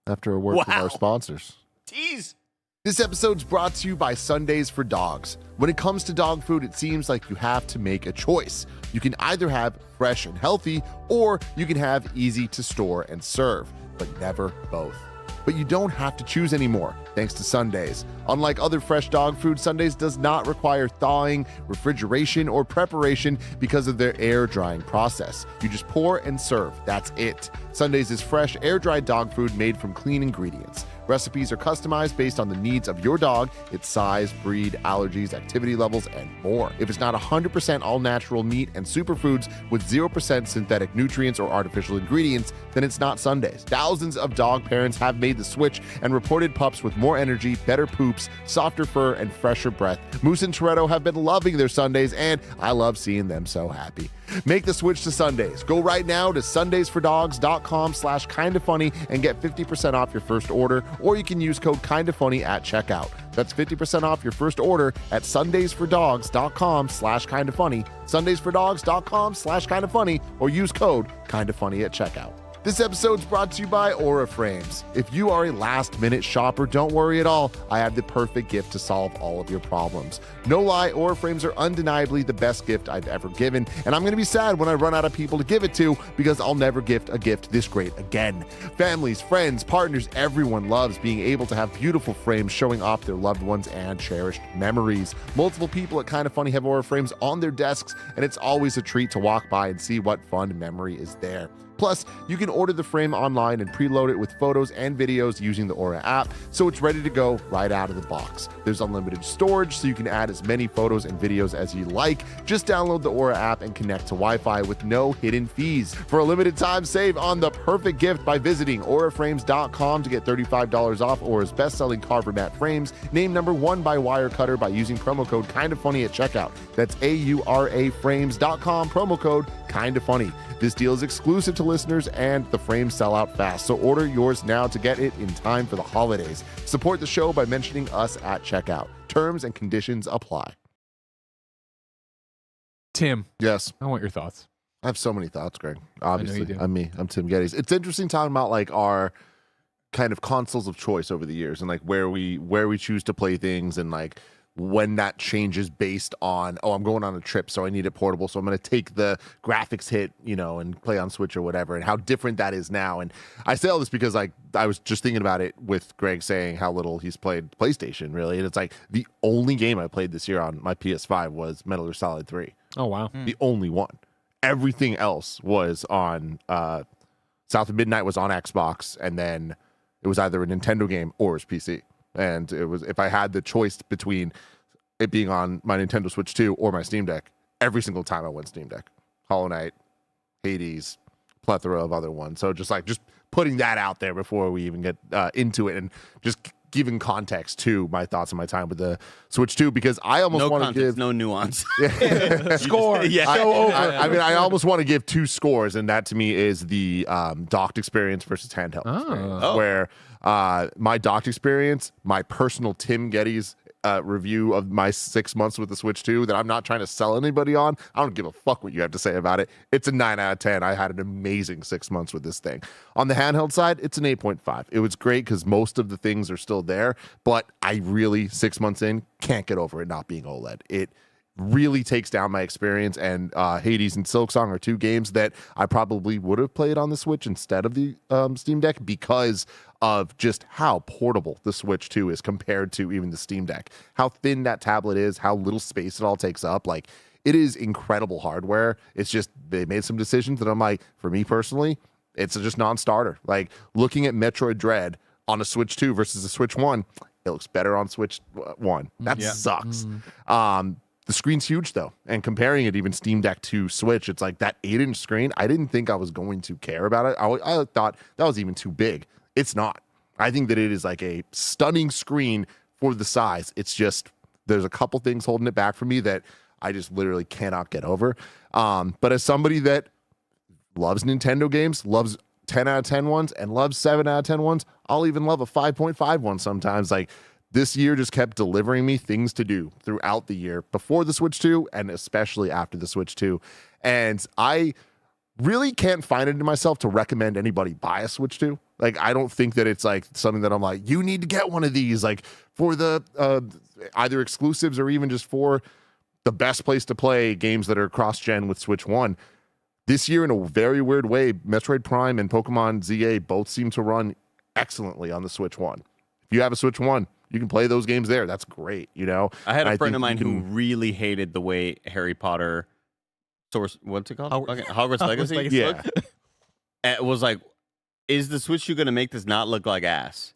after a word from our sponsors. Tease. This episode's brought to you by Sundays for Dogs. When it comes to dog food, it seems like you have to make a choice. You can either have fresh and healthy, or you can have easy to store and serve, but never both. But you don't have to choose anymore, thanks to Sundays. Unlike other fresh dog food, Sundays does not require thawing, refrigeration, or preparation because of their air drying process. You just pour and serve, that's it. Sundays is fresh, air-dried dog food made from clean ingredients. Recipes are customized based on the needs of your dog, its size, breed, allergies, activity levels, and more. If it's not 100% all-natural meat and superfoods with 0% synthetic nutrients or artificial ingredients, then it's not Sundays. Thousands of dog parents have made the switch and reported pups with more energy, better poops, softer fur, and fresher breath. Moose and Toretto have been loving their Sundays, and I love seeing them so happy. Make the switch to Sundays. Go right now to sundaysfordogs.com/kindafunny and get 50% off your first order, or you can use code kindafunny at checkout. That's 50% off your first order at sundaysfordogs.com/kindafunny, sundaysfordogs.com/kindafunny, or use code kindafunny at checkout. This episode's brought to you by Aura Frames. If you are a last-minute shopper, don't worry at all. I have the perfect gift to solve all of your problems. No lie, Aura Frames are undeniably the best gift I've ever given, and I'm going to be sad when I run out of people to give it to because I'll never gift a gift this great again. Families, friends, partners, everyone loves being able to have beautiful frames showing off their loved ones and cherished memories. Multiple people at Kinda Funny have Aura Frames on their desks, and it's always a treat to walk by and see what fun memory is there. Plus, you can order the frame online and preload it with photos and videos using the Aura app, so it's ready to go right out of the box. There's unlimited storage, so you can add as many photos and videos as you like. Just download the Aura app and connect to Wi-Fi with no hidden fees. For a limited time, save on the perfect gift by visiting auraframes.com to get $35 off Aura's best-selling carver matte frames, named #1 by Wirecutter by using promo code KINDAFUNNY at checkout. That's auraframes.com, promo code KINDAFUNNY. This deal is exclusive to listeners and the frames sell out fast, so order yours now to get it in time for the holidays. Support the show by mentioning us at checkout. Terms and conditions apply. Tim, Yes, I want your thoughts. I have so many thoughts, Greg. Obviously, you do. I'm me. I'm Tim Geddes. It's interesting talking about like our kind of consoles of choice over the years and like where we choose to play things and like when that changes based on, I'm going on a trip, so I need it portable, so I'm going to take the graphics hit, and play on Switch or whatever, and how different that is now. And I say all this because I was just thinking about it with Greg saying how little he's played PlayStation, really. And it's like the only game I played this year on my PS5 was Metal Gear Solid 3. Oh, wow. The only one. Everything else was on South of Midnight was on Xbox, and then it was either a Nintendo game or it was PC. And it was, if I had the choice between it being on my Nintendo Switch 2 or my Steam Deck, every single time I went Steam Deck. Hollow Knight, Hades, plethora of other ones. So just putting that out there before we even get into it, and just giving context to my thoughts and my time with the Switch 2, because I almost want to give no nuance. Score. Yeah. I almost want to give two scores, and that to me is the docked experience versus handheld experience. Where my docked experience, my personal Tim Geddes review of my 6 months with the Switch 2 that I'm not trying to sell anybody on. I don't give a fuck what you have to say about it. It's a 9 out of 10. I had an amazing 6 months with this thing. On the handheld side, it's an 8.5. It was great because most of the things are still there, but I really, 6 months in, can't get over it not being OLED. It really takes down my experience, and Hades and Silksong are two games that I probably would have played on the Switch instead of the Steam Deck because of just how portable the Switch 2 is compared to even the Steam Deck. How thin that tablet is, how little space it all takes up. Like, it is incredible hardware. It's just, they made some decisions that I'm like, for me personally, it's just non-starter. Like, looking at Metroid Dread on a Switch 2 versus a Switch 1, it looks better on Switch 1. That sucks. The screen's huge, though, and comparing it even Steam Deck to Switch, it's like that 8-inch screen. I didn't think I was going to care about it. I thought that was even too big. It's not. I think that it is like a stunning screen for the size. It's just, there's a couple things holding it back for me that I just literally cannot get over. But as somebody that loves Nintendo games, loves 10 out of 10 ones, and loves 7 out of 10 ones, I'll even love a 5.5 one sometimes. Like, this year just kept delivering me things to do throughout the year, before the Switch 2 and especially after the Switch 2. And I really can't find it in myself to recommend anybody buy a Switch 2. Like, I don't think that it's like something that I'm like, you need to get one of these, like for the either exclusives or even just for the best place to play games that are cross-gen with Switch 1. This year, in a very weird way, Metroid Prime and Pokemon ZA both seem to run excellently on the Switch 1. If you have a Switch 1, you can play those games there. That's great, I had a friend of mine who really hated the way Harry Potter what's it called? Hogwarts Legacy? Yeah. It was like, is the Switch 2 going to make this not look like ass?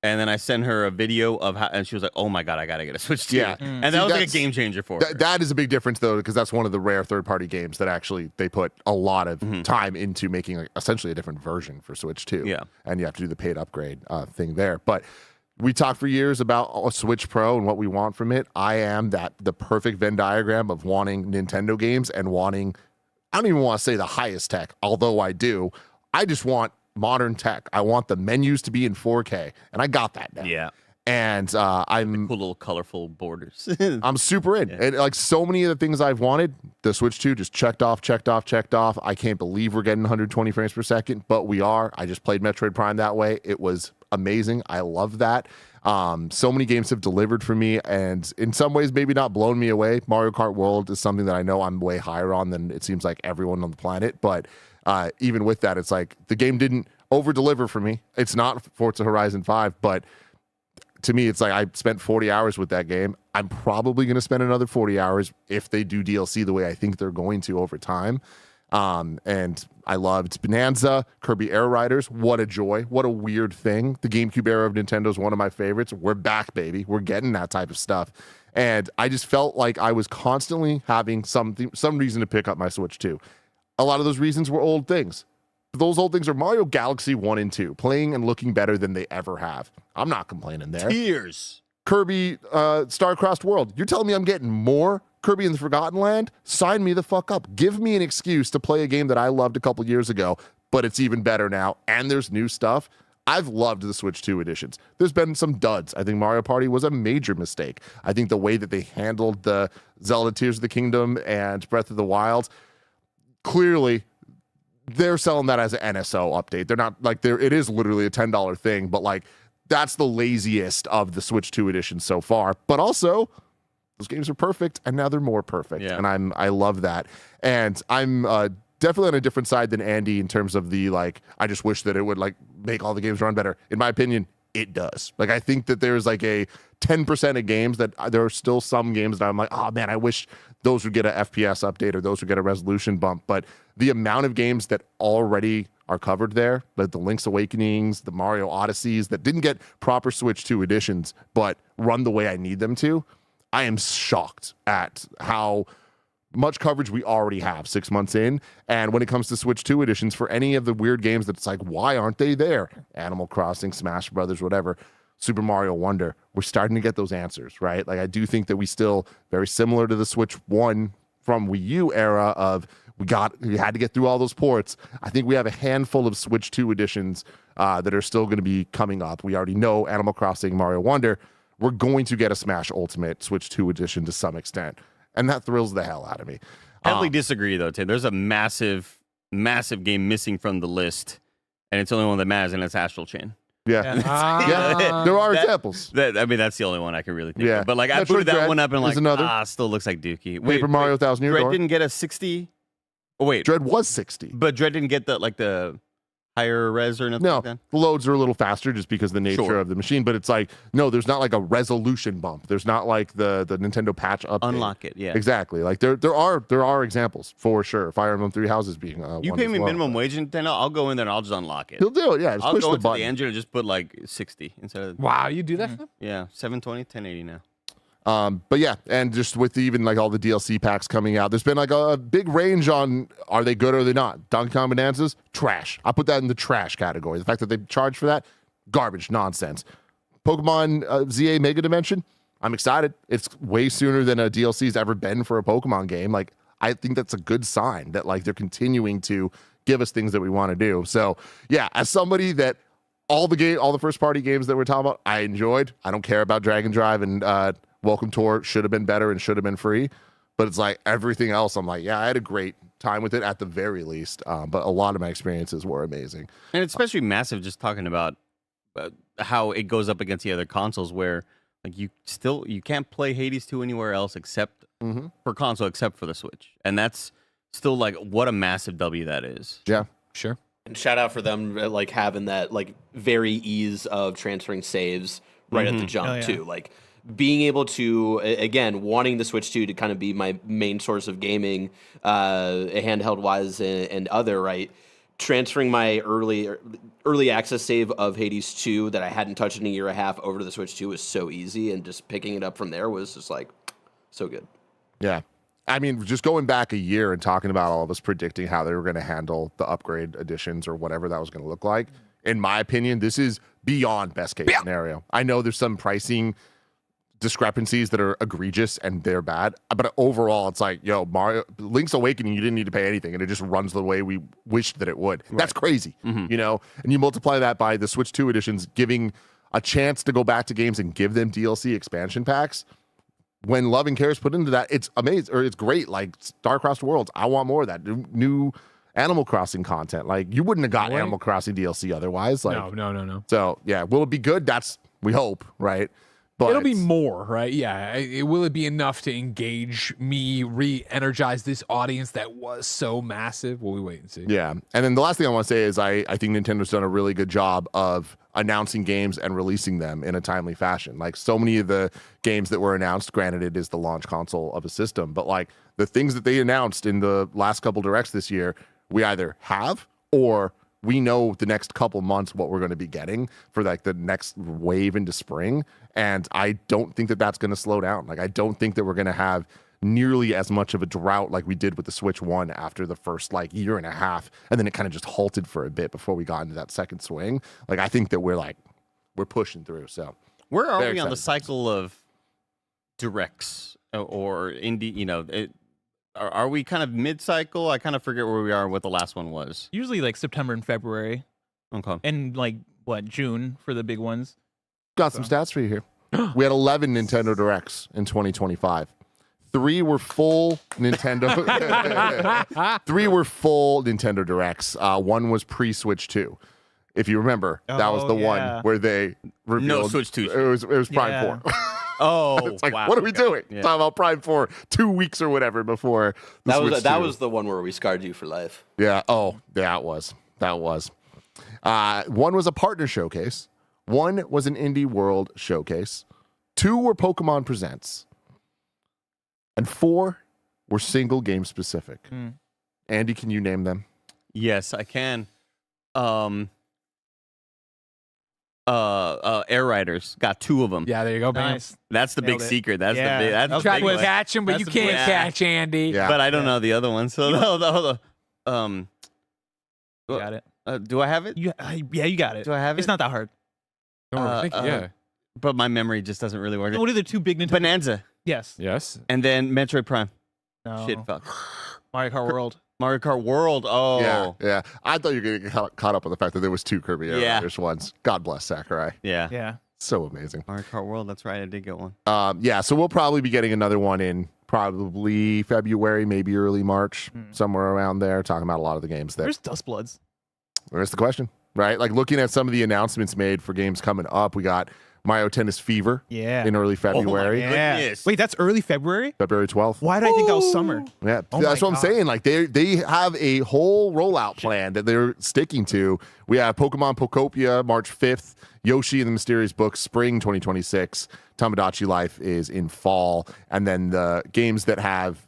And then I sent her a video of how, and she was like, oh my God, I got to get a Switch 2. Yeah. And that was like a game changer for her. That is a big difference, though, because that's one of the rare third-party games that actually they put a lot of time into making essentially a different version for Switch 2. Yeah. And you have to do the paid upgrade thing there. But we talked for years about a Switch Pro and what we want from it. I am the perfect Venn diagram of wanting Nintendo games and wanting, I don't even want to say the highest tech, although I do. I just want modern tech. I want the menus to be in 4K, and I got that now. Yeah. And I'm Cool little colorful borders. I'm super in. Yeah. And like so many of the things I've wanted, the Switch 2 just checked off. I can't believe we're getting 120 frames per second, but we are. I just played Metroid Prime that way. It was amazing. I love that. So many games have delivered for me, and in some ways maybe not blown me away. Mario Kart World is something that I know I'm way higher on than it seems like everyone on the planet, but even with that, it's like the game didn't over deliver for me. It's not Forza Horizon 5, but to me, it's like I spent 40 hours with that game. I'm probably going to spend another 40 hours if they do DLC the way I think they're going to over time. And I loved Bonanza, Kirby Air Riders. What a joy. What a weird thing. The GameCube era of Nintendo is one of my favorites. We're back, baby. We're getting that type of stuff. And I just felt like I was constantly having some reason to pick up my Switch 2. A lot of those reasons were old things. Those old things are Mario Galaxy 1 and 2, playing and looking better than they ever have. I'm not complaining there. Tears. Kirby Star-Crossed World. You're telling me I'm getting more Kirby in the Forgotten Land? Sign me the fuck up. Give me an excuse to play a game that I loved a couple years ago, but it's even better now, and there's new stuff. I've loved the Switch 2 editions. There's been some duds. I think Mario Party was a major mistake. I think the way that they handled the Zelda Tears of the Kingdom and Breath of the Wild, clearly they're selling that as an NSO update. They're not like it is literally a $10 thing, but like that's the laziest of the Switch 2 editions so far. But also, those games are perfect, and now they're more perfect. Yeah. And I love that. And I'm definitely on a different side than Andy in terms of the like, I just wish that it would like make all the games run better. In my opinion, it does. Like, I think that there's like a 10% of games that there are still some games that I'm like, oh man, I wish those would get a FPS update or those would get a resolution bump. But the amount of games that already are covered there, like the Link's Awakenings, the Mario Odysseys that didn't get proper Switch 2 editions, but run the way I need them to, I am shocked at how much coverage we already have 6 months in. And when it comes to Switch 2 editions, for any of the weird games that's like, why aren't they there? Animal Crossing, Smash Brothers, whatever, Super Mario Wonder, we're starting to get those answers, right? Like, I do think that we still, very similar to the Switch 1 from Wii U era of, we had to get through all those ports. I think we have a handful of Switch 2 editions that are still going to be coming up. We already know Animal Crossing, Mario Wonder. We're going to get a Smash Ultimate Switch 2 edition to some extent. And that thrills the hell out of me. Heavily disagree, though, Tim. There's a massive, massive game missing from the list, and it's only one that matters, and it's Astral Chain. Yeah. Yeah. There are examples. That's the only one I can really think Yeah. of. But like, I Metroid booted that Dread one up and is like, another. Still looks like Dookie. Paper Mario 1000 Year Dread Door. didn't get a 60. Oh, wait. Dread was 60. But Dread didn't get the higher res or nothing No, like that? the loads are a little faster just because of the nature Sure. of the machine. But it's like, no, there's not like a resolution bump. There's not like the Nintendo patch update. Unlock it, yeah. Exactly. Like there are examples for sure. Fire Emblem Three Houses being You one pay as me well. minimum wage, and then I'll go in there and I'll just unlock it. He'll do it. Yeah, just I'll push go the into button. the engine and just put like 60 instead of Wow, you do that? yeah, 720, 1080 now. But yeah, and just with even like all the DLC packs coming out, there's been like a big range on are they good or are they not. Donkey Kong Bonanzas, trash. I put that in the trash category. The fact that they charge for that, garbage, nonsense. Pokemon ZA Mega Dimension, I'm excited. It's way sooner than a DLC's ever been for a Pokemon game. Like, I think that's a good sign that like they're continuing to give us things that we want to do. So yeah, as somebody that all the first party games that we're talking about, I enjoyed. I don't care about Dragon Drive and Welcome Tour should have been better and should have been free. But it's like everything else, I'm like, yeah, I had a great time with it at the very least. But a lot of my experiences were amazing. And it's especially massive just talking about how it goes up against the other consoles where like you can't play Hades 2 anywhere else except for console except for the Switch. And that's still like what a massive W that is. Yeah. Sure. And shout out for them like having that like very ease of transferring saves right at the jump Hell yeah. too. Like being able to again wanting the Switch 2 to kind of be my main source of gaming, handheld wise and other right. Transferring my early access save of Hades 2 that I hadn't touched in a year and a half over to the Switch 2 was so easy, and just picking it up from there was just like so good. Yeah. I mean, just going back a year and talking about all of us predicting how they were going to handle the upgrade editions or whatever that was going to look like. In my opinion, this is beyond best case scenario. I know there's some pricing discrepancies that are egregious and they're bad, but overall it's like, yo, Link's Awakening, you didn't need to pay anything and it just runs the way we wished that it would. That's crazy, you know? And you multiply that by the Switch 2 editions giving a chance to go back to games and give them DLC expansion packs, when love and care is put into that, it's amazing, or it's great. Like Starcrossed Worlds, I want more of that. New Animal Crossing content. Like you wouldn't have got Really? Animal Crossing DLC otherwise. Like No. So yeah, will it be good? That's we hope, right? But It'll be more, right? Yeah. Will it be enough to engage me, re-energize this audience that was so massive? Well, we wait and see. Yeah. And then the last thing I want to say is I think Nintendo's done a really good job of announcing games and releasing them in a timely fashion. Like so many of the games that were announced, granted it is the launch console of a system, but like the things that they announced in the last couple directs this year, we either have or we know the next couple months what we're going to be getting for like the next wave into spring. And I don't think that that's going to slow down. Like, I don't think that we're going to have nearly as much of a drought like we did with the Switch 1 after the first like year and a half. And then it kind of just halted for a bit before we got into that second swing. Like, I think that we're pushing through. So Where are Very we on the excited. cycle of directs or indie? Are we kind of mid-cycle? I kind of forget where we are and what the last one was. Usually like September and February, Okay. and like June for the big ones. got some stats for you here. We had 11 Nintendo Directs in 2025. 3 were full Nintendo. 3 were full Nintendo Directs. 1 was pre-Switch 2. If you remember, that was Oh, the yeah. one where they revealed No Switch 2. It was Prime Yeah. 4. Oh, It's like, wow. what are we Okay. doing? Yeah. Talking about Prime 4 2 weeks or whatever before the That was Switch that 2. was the one where we scarred you for life. Yeah. Oh, yeah, it was. That was. 1 was a partner showcase. 1 was an Indie World showcase. 2 were Pokemon Presents. And 4 were single game specific. Andy, can you name them? Yes, I can. Air Riders got 2 of them. Yeah, there you go, man. Nice. That's the big Nailed it. secret. That's Yeah, the big. That's that was the Try big to twist. one. catch him, but That's you the can't twist. catch Andy. Yeah. But I don't know the other one. So hold on. You got it. Do I have it? Yeah, you got it. Do I have it? It's not that hard. Don't overthink it, yeah. But my memory just doesn't really work. What are the 2 big Nintendo? Bonanza Yes. Yes. and then Metroid Prime. No. Shit, fuck. Mario Kart World. Mario Kart World. Oh, Yeah. I thought you were going to get caught up on the fact that there was 2 Kirby Air Yeah. Riders ones. God bless Sakurai. yeah. Yeah. So amazing. Mario Kart World. That's right. I did get one. Yeah, so we'll probably be getting another one in probably February, maybe early March, somewhere around there, talking about a lot of the games there. There's Dust Bloods. There's the question, right? Like looking at some of the announcements made for games coming up, we got Mario Tennis Fever Yeah. in early February, Yeah. Goodness. Wait, that's early February? February 12th. Why did I think that was summer? Yeah, Oh that's my what I'm God. saying. Like they have a whole rollout plan that they're sticking to. We have Pokemon Pokopia March 5th, Yoshi and the Mysterious Book spring 2026, Tamagotchi Life is in fall, and then the games that have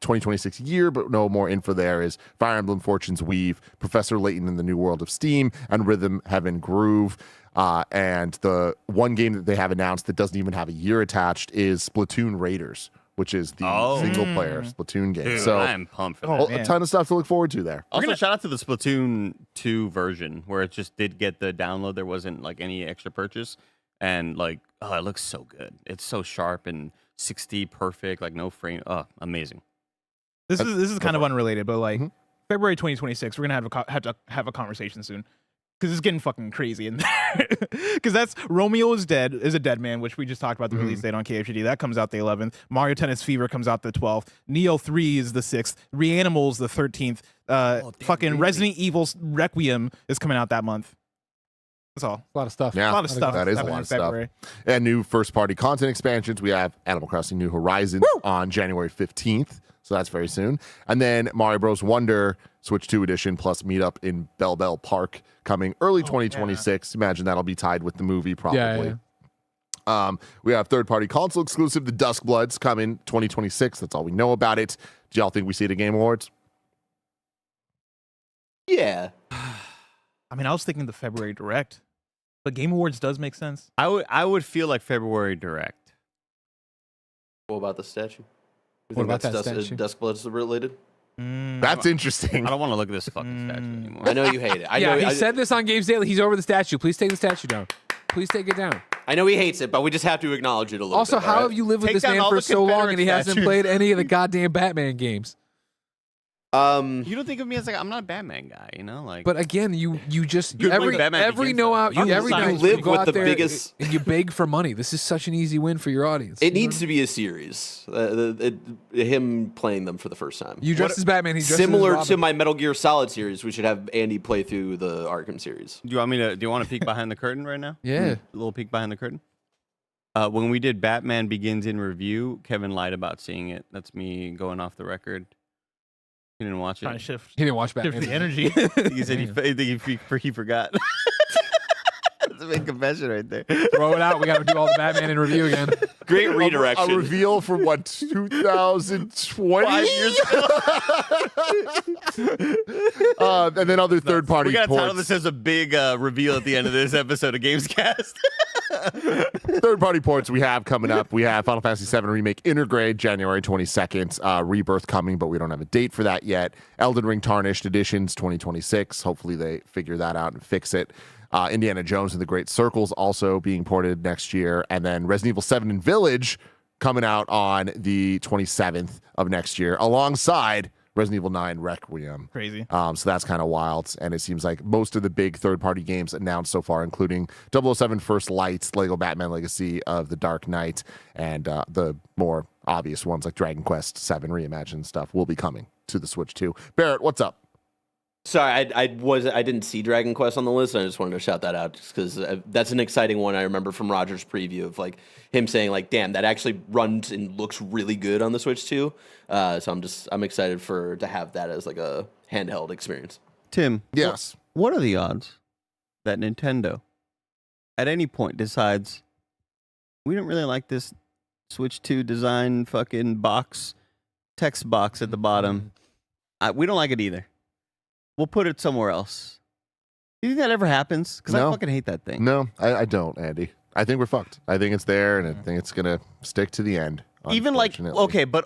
2026 year, but no more info there is Fire Emblem Fortune's Weave, Professor Layton in the New World of Steam, and Rhythm Heaven Groove. And the one game that they have announced that doesn't even have a year attached is Splatoon Raiders, which is the single-player Splatoon game. Dude, So I'm pumped for Oh, that. a ton of stuff to look forward to there. Also, shout out to the Splatoon 2 version where it just did get the download. There wasn't like any extra purchase, and like, oh, it looks so good. It's so sharp and 60 perfect, like no frame. Oh, amazing. This is kind of unrelated, but like Mhm. February 2026, we're gonna have to have a conversation soon because it's getting fucking crazy in there. Because that's Romeo is a dead man, which we just talked about the release date on KFGD. That comes out the 11th. Mario Tennis Fever comes out the 12th. Neo 3 is the 6th. Reanimals the 13th. Fucking Resident Evil's Requiem is coming out that month. That's all. A lot of stuff. Yeah, A lot of stuff. That is a happening lot in of stuff. February. And new first-party content expansions. We have Animal Crossing New Horizons on January 15th. So that's very soon. And then Mario Bros. Wonder Switch 2 edition plus Meetup in Bell Bell Park coming early 2026. Imagine that'll be tied with the movie probably. Yeah. We have third-party console exclusive, the Dusk Bloods, coming 2026. That's all we know about it. Do y'all think we see it at Game Awards? Yeah. I mean, I was thinking the February Direct, but Game Awards does make sense. I would feel like February Direct. What about the statue? You What think about that's that statue? Duskblood's related? That's interesting. I don't want to look at this fucking statue anymore. I know you hate it. I Yeah, know. he said this on Games Daily. He's over the statue. Please take the statue down. Please take it down. I know he hates it, but we just have to acknowledge it a little Also, bit. how all right? have you lived with Take this down man all for the so long Confederate and he hasn't statues. played any of the goddamn Batman games? You don't think of me as like I'm not a Batman guy, you know? Like, But again, you just You're every like Batman every Begins, no though. out You every live night with you go out the there biggest- and you beg for money. This is such an easy win for your audience. It needs to be a series. Him playing them for the first time. You dress as Batman. He dresses Similar as to Robin. my Metal Gear Solid series, we should have Andy play through the Arkham series. do you want to peek behind the curtain right now? Yeah. A little peek behind the curtain. When we did Batman Begins in review, Kevin lied about seeing it. That's me going off the record. He didn't watch Trying to it. shift He didn't watch the Batman. energy. He said he forgot. That's a big confession right there. Throw it out. We got to do all the Batman in review again. Great A redirection. reveal from what 2020, 5 years ago. and then other third-party We got to title ports. this as a big reveal at the end of this episode of Gamescast. Third-party ports we have coming up. We have Final Fantasy VII Remake Intergrade, January 22nd. Rebirth coming, but we don't have a date for that yet. Elden Ring Tarnished Editions, 2026. Hopefully they figure that out and fix it. Indiana Jones and the Great Circles also being ported next year. And then Resident Evil 7 and Village coming out on the 27th of next year, alongside Resident Evil 9 Requiem. Crazy. So that's kind of wild. And it seems like most of the big third-party games announced so far, including 007 First Light, Lego Batman Legacy of the Dark Knight, and the more obvious ones like Dragon Quest 7 Reimagined stuff will be coming to the Switch too. Barrett, what's up? Sorry, I didn't see Dragon Quest on the list. I just wanted to shout that out just because that's an exciting one. I remember from Roger's preview of like him saying like, "Damn, that actually runs and looks really good on the Switch too." So I'm excited to have that as like a handheld experience. Tim, Yes. what are the odds that Nintendo at any point decides we don't really like this Switch 2 design fucking box, text box at the bottom? We don't like it either. We'll put it somewhere else. Do you think that ever happens? Because No. I fucking hate that thing. No, I don't, Andy. I think we're fucked. I think it's there, and I think it's going to stick to the end. Even like, unfortunately. okay, but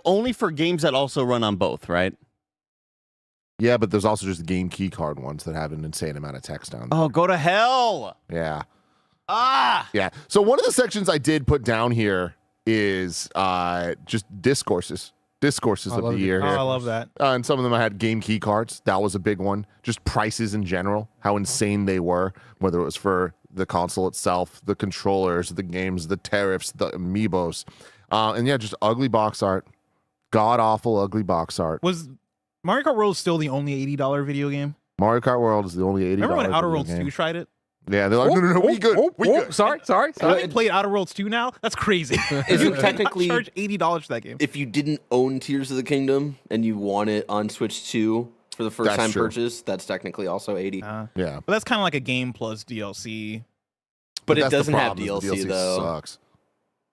only for games that also run on both, right? Yeah, but there's also just game key card ones that have an insane amount of text on them. Oh, go to hell. Yeah. Ah. Yeah. So one of the sections I did put down here is just discourses I of love the it. year Oh, here. I love that. And some of them I had game key cards. That was a big one. Just prices in general, how insane they were, whether it was for the console itself, the controllers, the games, the tariffs, the amiibos. And yeah, just ugly box art. God awful ugly box art. Was Mario Kart World still the only $80 video game? Mario Kart World is the only $80 Remember when Outer video Worlds game. 2 tried it? Yeah, they're like, no, we good. We good. Sorry. I played Outer Worlds 2 now? That's crazy. Is You it cannot technically- charge $80 for that game? If you didn't own Tears of the Kingdom and you want it on Switch 2 for the first That's time true. purchase, that's technically also 80. Yeah. But that's kind of like a game plus DLC. but it that's the doesn't have problem, is DLC, the though. Sucks.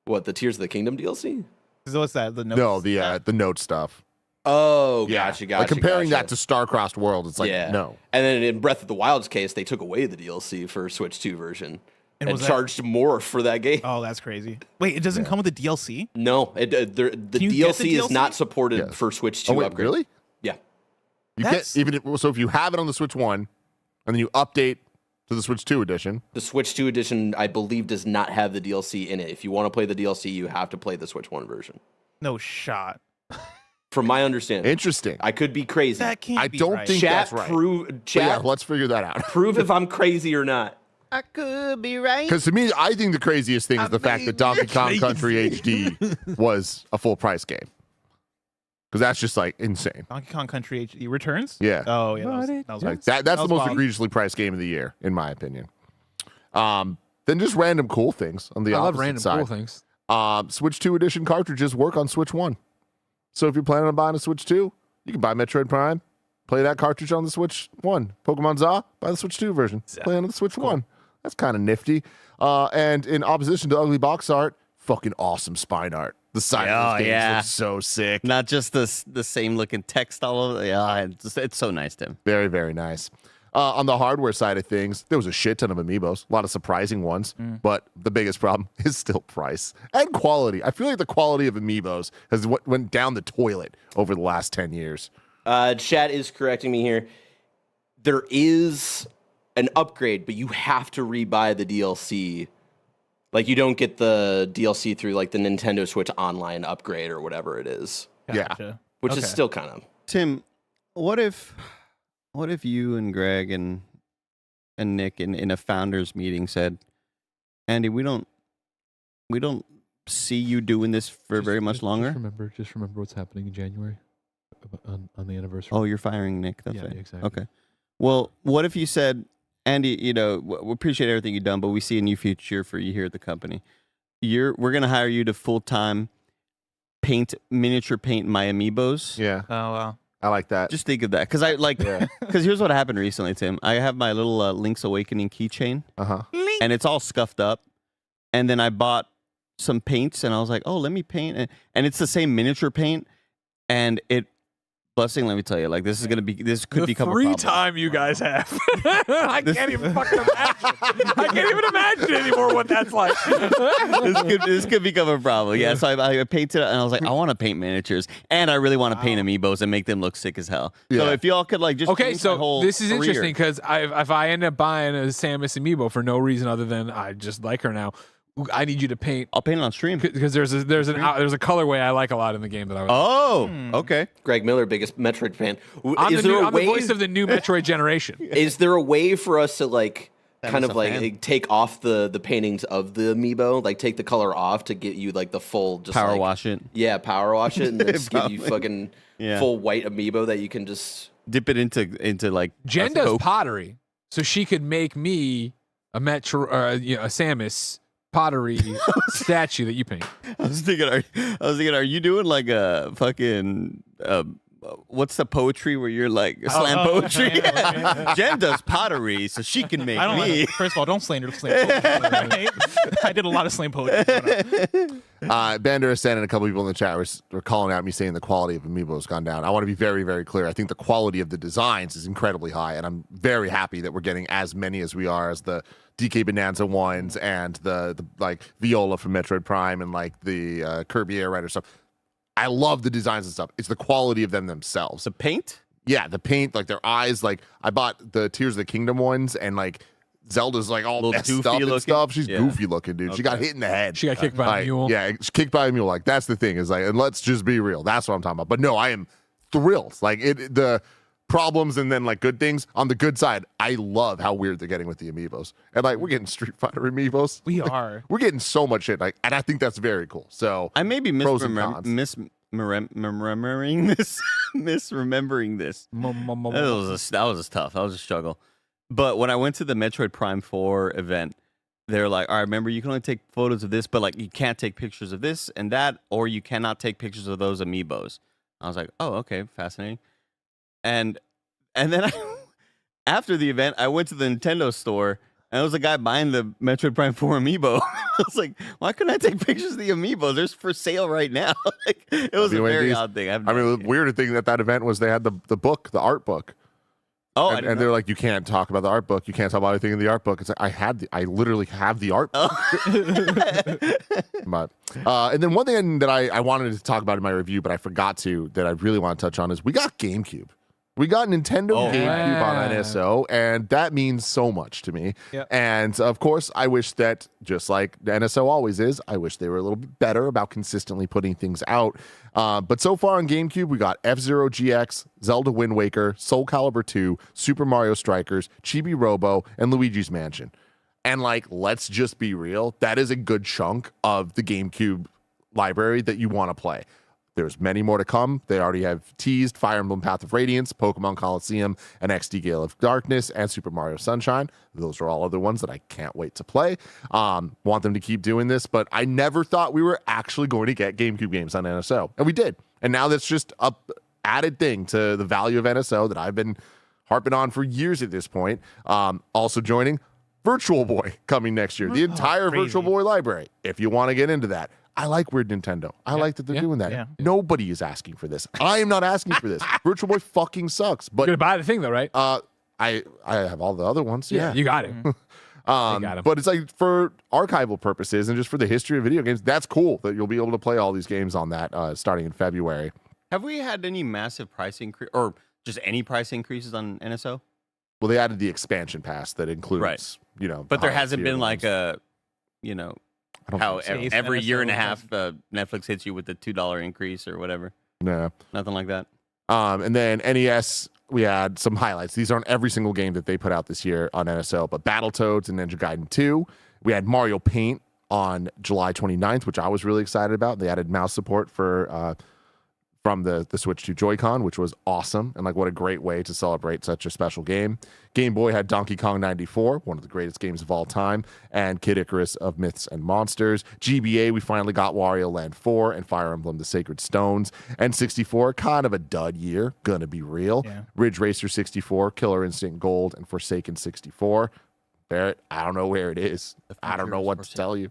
What, the Tears of the Kingdom DLC? So what's that? The notes? No, the note stuff. Oh, Yeah. gotcha. Like comparing that to Starcrossed World, it's like, Yeah. no. And then in Breath of the Wild's case, they took away the DLC for Switch 2 version and was that- charged more for that game. Oh, that's crazy. Wait, it doesn't come with the DLC? No, the Can you get DLC the is DLC? not supported Yeah. for Switch 2 Oh, wait, upgrade. really? Yeah. You That's- get so if you have it on the Switch 1 and then you update to the Switch 2 edition. The Switch 2 edition, I believe, does not have the DLC in it. If you want to play the DLC, you have to play the Switch 1 version. No shot. From my understanding. Interesting. I could be crazy. That can't I be don't right. think Chat, that's right. But yeah, chat let's figure that out. prove if I'm crazy or not. I could be right. Because to me, I think the craziest thing is the fact that Donkey Kong Country HD was a full price game. Because that's just like insane. Donkey Kong Country HD Returns? Yeah. Oh, yeah. That was Like that's That the was most wild. egregiously priced game of the year, in my opinion. Then just random cool things on the I opposite love random side. cool things. Switch 2 edition cartridges work on Switch 1. So if you're planning on buying a Switch 2, you can buy Metroid Prime, play that cartridge on the Switch 1. Pokemon Za, buy the Switch 2 version, play on the Switch 1. That's kind of nifty. And in opposition to ugly box art, fucking awesome spine art. The side of those games looks so sick. Not just the same looking text all over. Yeah, it's so nice, Tim. Very, very nice. On the hardware side of things, there was a shit ton of amiibos, a lot of surprising ones, but the biggest problem is still price and quality. I feel like the quality of amiibos has went down the toilet over the last 10 years. Chat is correcting me here. There is an upgrade, but you have to rebuy the DLC. Like, you don't get the DLC through, like, the Nintendo Switch Online upgrade or whatever it is. Gotcha. which Okay. is still kind of. Tim, what if you and Greg and Nick in a founders meeting said, Andy, we don't see you doing this for very much longer. Just remember what's happening in January on the anniversary. Oh, you're firing Nick. That's yeah, right. exactly. Okay. Well, what if you said, Andy, we appreciate everything you've done, but we see a new future for you here at the company. We're going to hire you to full-time miniature paint my amiibos. Yeah, Oh wow. I like that. Just think of that. Because here's what happened recently, Tim. I have my little Link's Awakening keychain, and it's all scuffed up. And then I bought some paints, and I was like, oh, let me paint. And it's the same miniature paint, and Blessing, let me tell you, like this could become a problem. Time you guys have. I can't even fucking imagine. I can't even imagine anymore what that's like. This could become a problem. Yeah, so I painted it, and I was like, I want to paint miniatures, and I really want to paint amiibos and make them look sick as hell. So Yeah. if y'all could like just Okay, change my so whole this is career. interesting because if I end up buying a Samus amiibo for no reason other than I just like her now, I need you to paint I'll paint it on stream. because there's a colorway I like a lot in the game that I would. Oh, okay. Greg Miller, biggest Metroid fan. I'm Is the there a way? voice of the new Metroid generation. Is there a way for us to like kind us of a like fan. take off the paintings of the amiibo, like take the color off to get you like the full just Power like, wash it. Yeah, power wash it, and then just give you fucking Yeah. full white amiibo that you can just. Dip it into like Jen a does Coke. pottery, so she could make me a a Samus pottery statue that you paint. I was thinking, are you doing like a fucking what's the poetry where you're like slam poetry? Jen does pottery, so she can make I don't me. like, first of all, don't slander slam poetry. I did a lot of slam poetry. Bander is and a couple people in the chat were calling out me saying the quality of amiibo has gone down. I want to be very, very clear. I think the quality of the designs is incredibly high, and I'm very happy that we're getting as many as we are as the DK Bonanza ones and the like Viola from Metroid Prime and like the Kirby Air Rider stuff. I love the designs and stuff. It's the quality of them themselves. The paint? Yeah, the paint, like their eyes. Like I bought the Tears of the Kingdom ones, and like Zelda's like all Little messed goofy up and looking? stuff. She's Yeah. goofy looking, dude. She got Okay. hit in the head. She got kicked by a Like, mule. yeah, she's kicked by a mule. Like that's the thing is like, and let's just be real. That's what I'm talking about. But no, I am thrilled. Like the problems and then like good things on the good side. I love how weird they're getting with the amiibos, and like we're getting Street Fighter amiibos. We Like, are. we're getting so much shit. Like, and I think that's very cool. So I may be Pros and cons. misremembering this. Misremembering this. That was tough. That was a struggle. But when I went to the Metroid Prime 4 event, they're like, all right, remember, you can only take photos of this, but like you can't take pictures of this and that, or you cannot take pictures of those amiibos. I was like, oh, okay, fascinating. And then after the event, I went to the Nintendo store, and there was a guy buying the Metroid Prime 4 amiibo. I was like, why couldn't I take pictures of the amiibos? They're for sale right now. Like, it was a very odd thing. the weirder thing at that event was they had the book, the art book. Oh, And they're like, you can't talk about the art book. You can't talk about anything in the art book. It's like I literally have the art book. But and then one thing that I wanted to talk about in my review, but I forgot to, that I really want to touch on is we got GameCube. We got Nintendo GameCube on NSO, and that means so much to me. Yep. And of course, I wish that, just like the NSO always is, I wish they were a little bit better about consistently putting things out. But so far on GameCube, we got F-Zero GX, Zelda Wind Waker, Soul Calibur 2, Super Mario Strikers, Chibi Robo, and Luigi's Mansion. And like, let's just be real, that is a good chunk of the GameCube library that you want to play. There's many more to come. They already have teased Fire Emblem Path of Radiance, Pokemon Coliseum, and XD Gale of Darkness, and Super Mario Sunshine. Those are all other ones that I can't wait to play. Want them to keep doing this, but I never thought we were actually going to get GameCube games on NSO, and we did. And now that's just a added thing to the value of NSO that I've been harping on for years at this point. Also joining Virtual Boy coming next year, the entire crazy. Virtual Boy library, if you want to get into that. I like Weird Nintendo. I like that they're doing that. yeah. Nobody is asking for this. I am not asking for this. Virtual Boy fucking sucks. You're gonna But buy the thing though, right? I have all the other ones. Yeah. You got it. got 'em. But it's like for archival purposes and just for the history of video games, that's cool that you'll be able to play all these games on that starting in February. Have we had any massive price increase or just any price increases on NSO? Well, they added the expansion pass that includes, Right. the But there higher hasn't tier been like ones. a, I don't how think so. Safe every year and a NSO half Netflix hits you with the $2 increase or whatever. No. Nothing like that. And then NES, we had some highlights. These aren't every single game that they put out this year on NSO, but Battletoads and Ninja Gaiden 2. We had Mario Paint on July 29th, which I was really excited about. They added mouse support for from the Switch 2 Joy-Con, which was awesome. And like, what a great way to celebrate such a special game. Game Boy had Donkey Kong 94, one of the greatest games of all time, and Kid Icarus of Myths and Monsters. GBA, we finally got Wario Land 4 and Fire Emblem The Sacred Stones. And 64, kind of a dud year, gonna be real. Yeah. Ridge Racer 64, Killer Instinct Gold, and Forsaken 64. Barrett, I don't know where it is. I don't know what to tell you.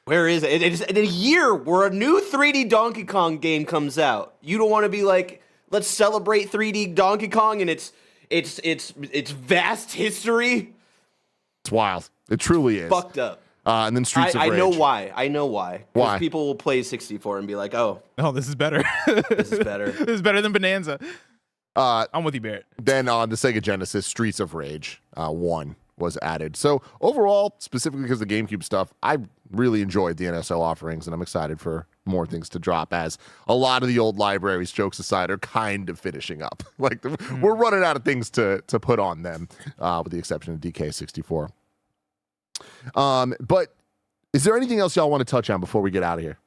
Where is it? It's in a year where a new 3D Donkey Kong game comes out. You don't want to be like, let's celebrate 3D Donkey Kong and its vast history. It's wild. It truly is. Fucked up. And then Streets of Rage. I know why. I know why. Why? Because people will play 64 and be like, oh, this is better. this is better. This is better than Bonanza. I'm with you, Barrett. Then on the Sega Genesis, Streets of Rage 1 was added. So overall, specifically because of the GameCube stuff, I really enjoyed the NSO offerings, and I'm excited for more things to drop, as a lot of the old libraries, jokes aside, are kind of finishing up. Like, we're running out of things to put on them, with the exception of DK64. But is there anything else y'all want to touch on before we get out of here?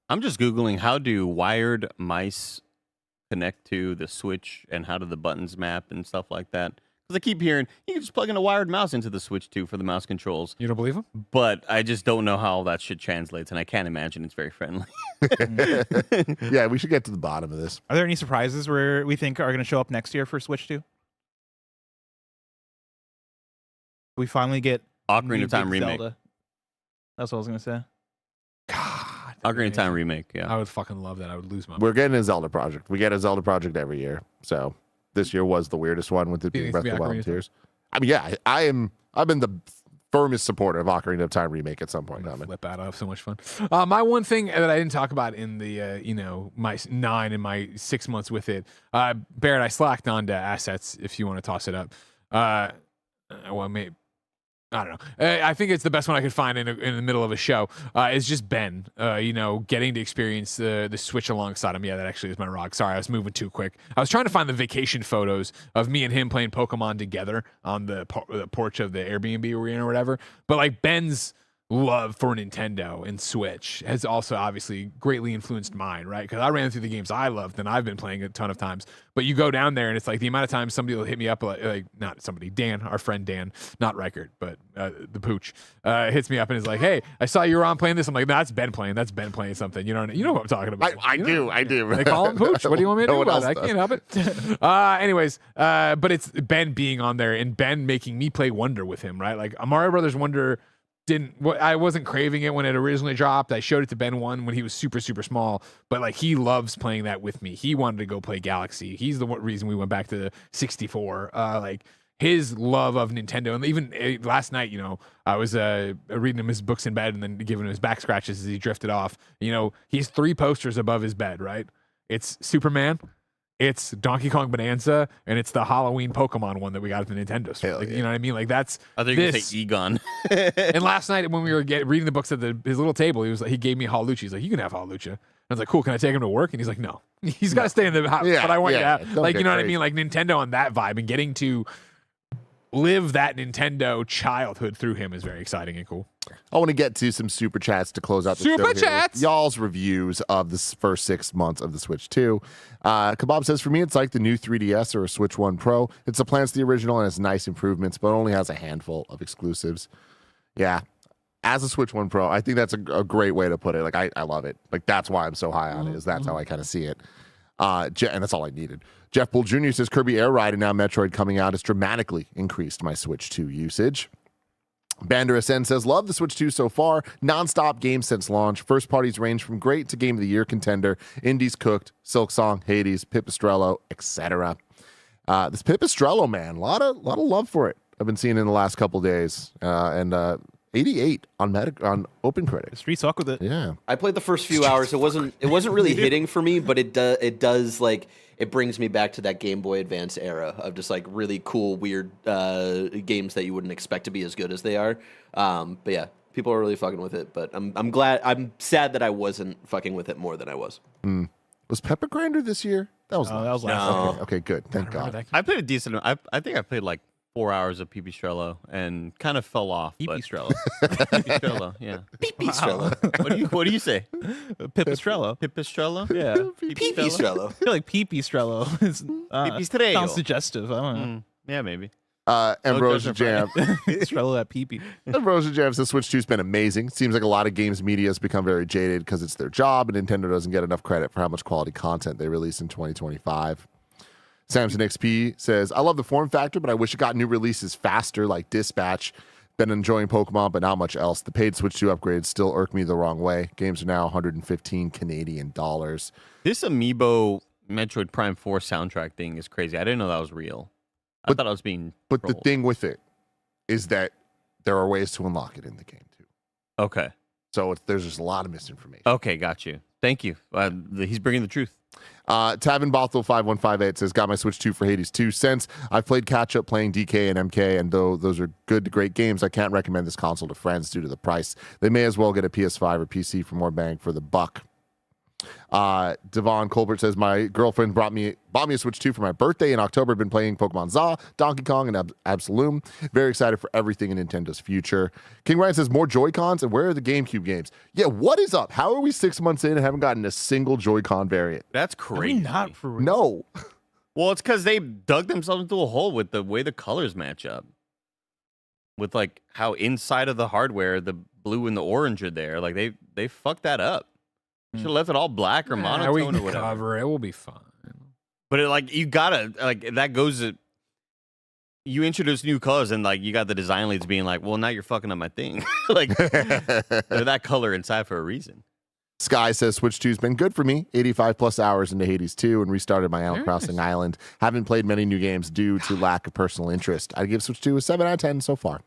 I'm just Googling how do wired mice connect to the Switch and how do the buttons map and stuff like that. Because I keep hearing you can just plug in a wired mouse into the Switch too for the mouse controls. You don't believe him? But I just don't know how that shit translates, and I can't imagine it's very friendly. Yeah, we should get to the bottom of this. Are there any surprises where we think are going to show up next year for Switch 2? We finally get Ocarina new of Time big remake. Zelda. That's what I was going to say. God. Ocarina of Time remake, yeah. I would fucking love that. I would lose my mind. We're getting a Zelda project. We get a Zelda project every year. So this year was the weirdest one with it being Breath of the Wild and Tears. I mean, yeah, I've been the firmest supporter of Ocarina of Time remake at some point. Flip out. I have so much fun. My one thing that I didn't talk about in the my 9 and my 6 months with it, Barrett, I slacked on to assets if you want to toss it up. Well, maybe. I don't know. I think it's the best one I could find in the middle of a show. It's just Ben, getting to experience the Switch alongside him. Yeah, that actually is my rock. Sorry, I was moving too quick. I was trying to find the vacation photos of me and him playing Pokemon together on the porch of the Airbnb we were in or whatever. But like Ben's love for Nintendo and Switch has also obviously greatly influenced mine, right? Because I ran through the games I loved and I've been playing a ton of times. But you go down there and it's like the amount of times somebody will hit me up, like not somebody, Dan, our friend Dan, not Reichert, but the pooch, hits me up and is like, "Hey, I saw you were on playing this." I'm like, "That's Ben playing. That's Ben playing something." You know what I'm talking about? I do. They call him Pooch. What do you want me to No do one about it? else I can't help it. Anyways, but it's Ben being on there and Ben making me play Wonder with him, right? Like Mario Brothers Wonder I wasn't craving it when it originally dropped. I showed it to Ben when he was super, super small, but like he loves playing that with me. He wanted to go play Galaxy. He's the reason we went back to 64. Like his love of Nintendo, and even last night, I was reading him his books in bed and then giving him his back scratches as he drifted off. He's 3 posters above his bed, right? It's Superman, it's Donkey Kong Bonanza, and it's the Halloween Pokemon one that we got at the Nintendo store. Like, yeah. You know what I mean? Like that's. I thought you were going to say Egon. And last night when we were reading the books at his little table, he gave me Hawlucha. He's like, "You can have Hawlucha." I was like, "Cool, can I take him to work?" And he's like, "No, he's got to stay in the house." Yeah, but I want you to yeah, have, don't like, get you know what I crazy. mean? Like Nintendo on that vibe and getting to live that Nintendo childhood through him is very exciting and cool. I want to get to some super chats to close out the show Super here chats! with y'all's reviews of the first 6 months of the Switch 2. Kebab says, for me, it's like the new 3DS or a Switch 1 Pro. It supplants the original and has nice improvements, but only has a handful of exclusives. Yeah. As a Switch 1 Pro, I think that's a great way to put it. Like, I love it. Like, that's why I'm so high on it, is that's how I kind of see it. And that's all I needed. Jeff Bull Jr. says, Kirby Air Ride and now Metroid coming out has dramatically increased my Switch 2 usage. Bander SN says, love the Switch 2 so far. Non-stop games since launch. First parties range from great to Game of the Year contender. Indies cooked, Silksong, Hades, Pipistrello, etc. This Pipistrello, man, a lot of love for it. I've been seeing in the last couple days. And 88 on OpenCritic. Streets suck with it. Yeah. I played the first few hours. It wasn't really hitting for me, but it does like it brings me back to that Game Boy Advance era of just like really cool, weird games that you wouldn't expect to be as good as they are. But yeah, people are really fucking with it. But I'm sad that I wasn't fucking with it more than I was. Was Pepper Grinder this year? That was that was No. last. Okay, good. Thank Remember God. that? I played a decent. I think I played like 4 hours of Pipistrello and kind of fell off. but- Pipistrello. Pipistrello, yeah. Pipistrello. What do you say? Pipistrello. Pipistrello? Yeah. Pipistrello. I feel like Pipistrello is Pipistrello. sounds suggestive. I don't know. Yeah, maybe. Ambrosia judgment, Jam. Pipistrello at Pipi. Ambrosia Jam says Switch 2's been amazing. Seems like a lot of games media has become very jaded because it's their job, and Nintendo doesn't get enough credit for how much quality content they release in 2025. Samson XP says, I love the form factor, but I wish it got new releases faster, like Dispatch. Been enjoying Pokemon, but not much else. The paid Switch 2 upgrades still irk me the wrong way. Games are now 115 Canadian dollars. This Amiibo Metroid Prime 4 soundtrack thing is crazy. I didn't know that was real. I thought I was being But the trolled. thing with it is that there are ways to unlock it in the game, too. Okay. So there's just a lot of misinformation. Okay, got you. Thank you. He's bringing the truth. Tavin Bothell 5158 says, got my Switch 2 for Hades 2 cents. I've played catch up playing DK and MK, and though those are good to great games, I can't recommend this console to friends due to the price. They may as well get a PS5 or PC for more bang for the buck. Devon Colbert says, my girlfriend bought me a Switch 2 for my birthday in October. Been playing Pokemon Za, Donkey Kong, and Absolum. Very excited for everything in Nintendo's future. King Ryan says, more Joy-Cons, and where are the GameCube games? Yeah, what is up? How are we 6 months in and haven't gotten a single Joy-Con variant? That's Are crazy. we not for real? No. Well, it's because they dug themselves into a hole with the way the colors match up. With like how inside of the hardware the blue and the orange are there. Like they fucked that up. Should have left it all black or Nah, monotone we or can whatever. cover it. We'll be fine. But it, like you gotta like that goes. You introduce new colors and like you got the design leads being like, well, now you're fucking up my thing. Like they're that color inside for a reason. Sky says Switch 2's been good for me. 85 plus hours into Hades 2 and restarted my Animal Very Crossing nice. Island. Haven't played many new games due to lack of personal interest. I'd give Switch 2 a 7 out of 10 so far.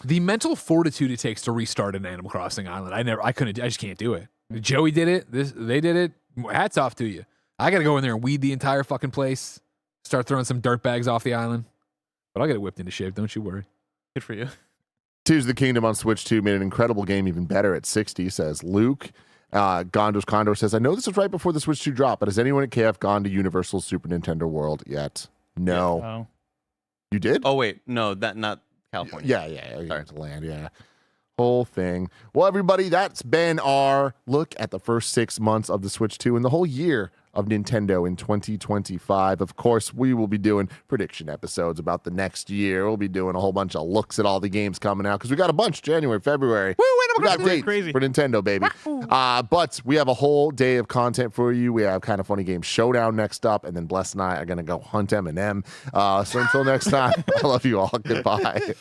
The mental fortitude it takes to restart an Animal Crossing Island. I just can't do it. Joey did it. They did it. Hats off to you. I got to go in there and weed the entire fucking place. Start throwing some dirt bags off the island. But I'll get it whipped into shape. Don't you worry. Good for you. Tears of the Kingdom on Switch 2 made an incredible game even better at 60, says Luke. Gondos Condor says, I know this was right before the Switch 2 drop, but has anyone at KF gone to Universal's Super Nintendo World yet? No. Oh. You did? Oh wait, no, that not California. Yeah. You Sorry. went to land, yeah. Whole thing. Well, everybody, that's been our look at the first 6 months of the Switch 2 and the whole year of Nintendo in 2025. Of course, we will be doing prediction episodes about the next year. We'll be doing a whole bunch of looks at all the games coming out because we got a bunch January, February. We got dates crazy. for Nintendo, baby. But we have a whole day of content for you. We have Kind of Funny Games Showdown next up, and then Bless and I are going to go hunt Eminem. So until next time, I love you all. Goodbye.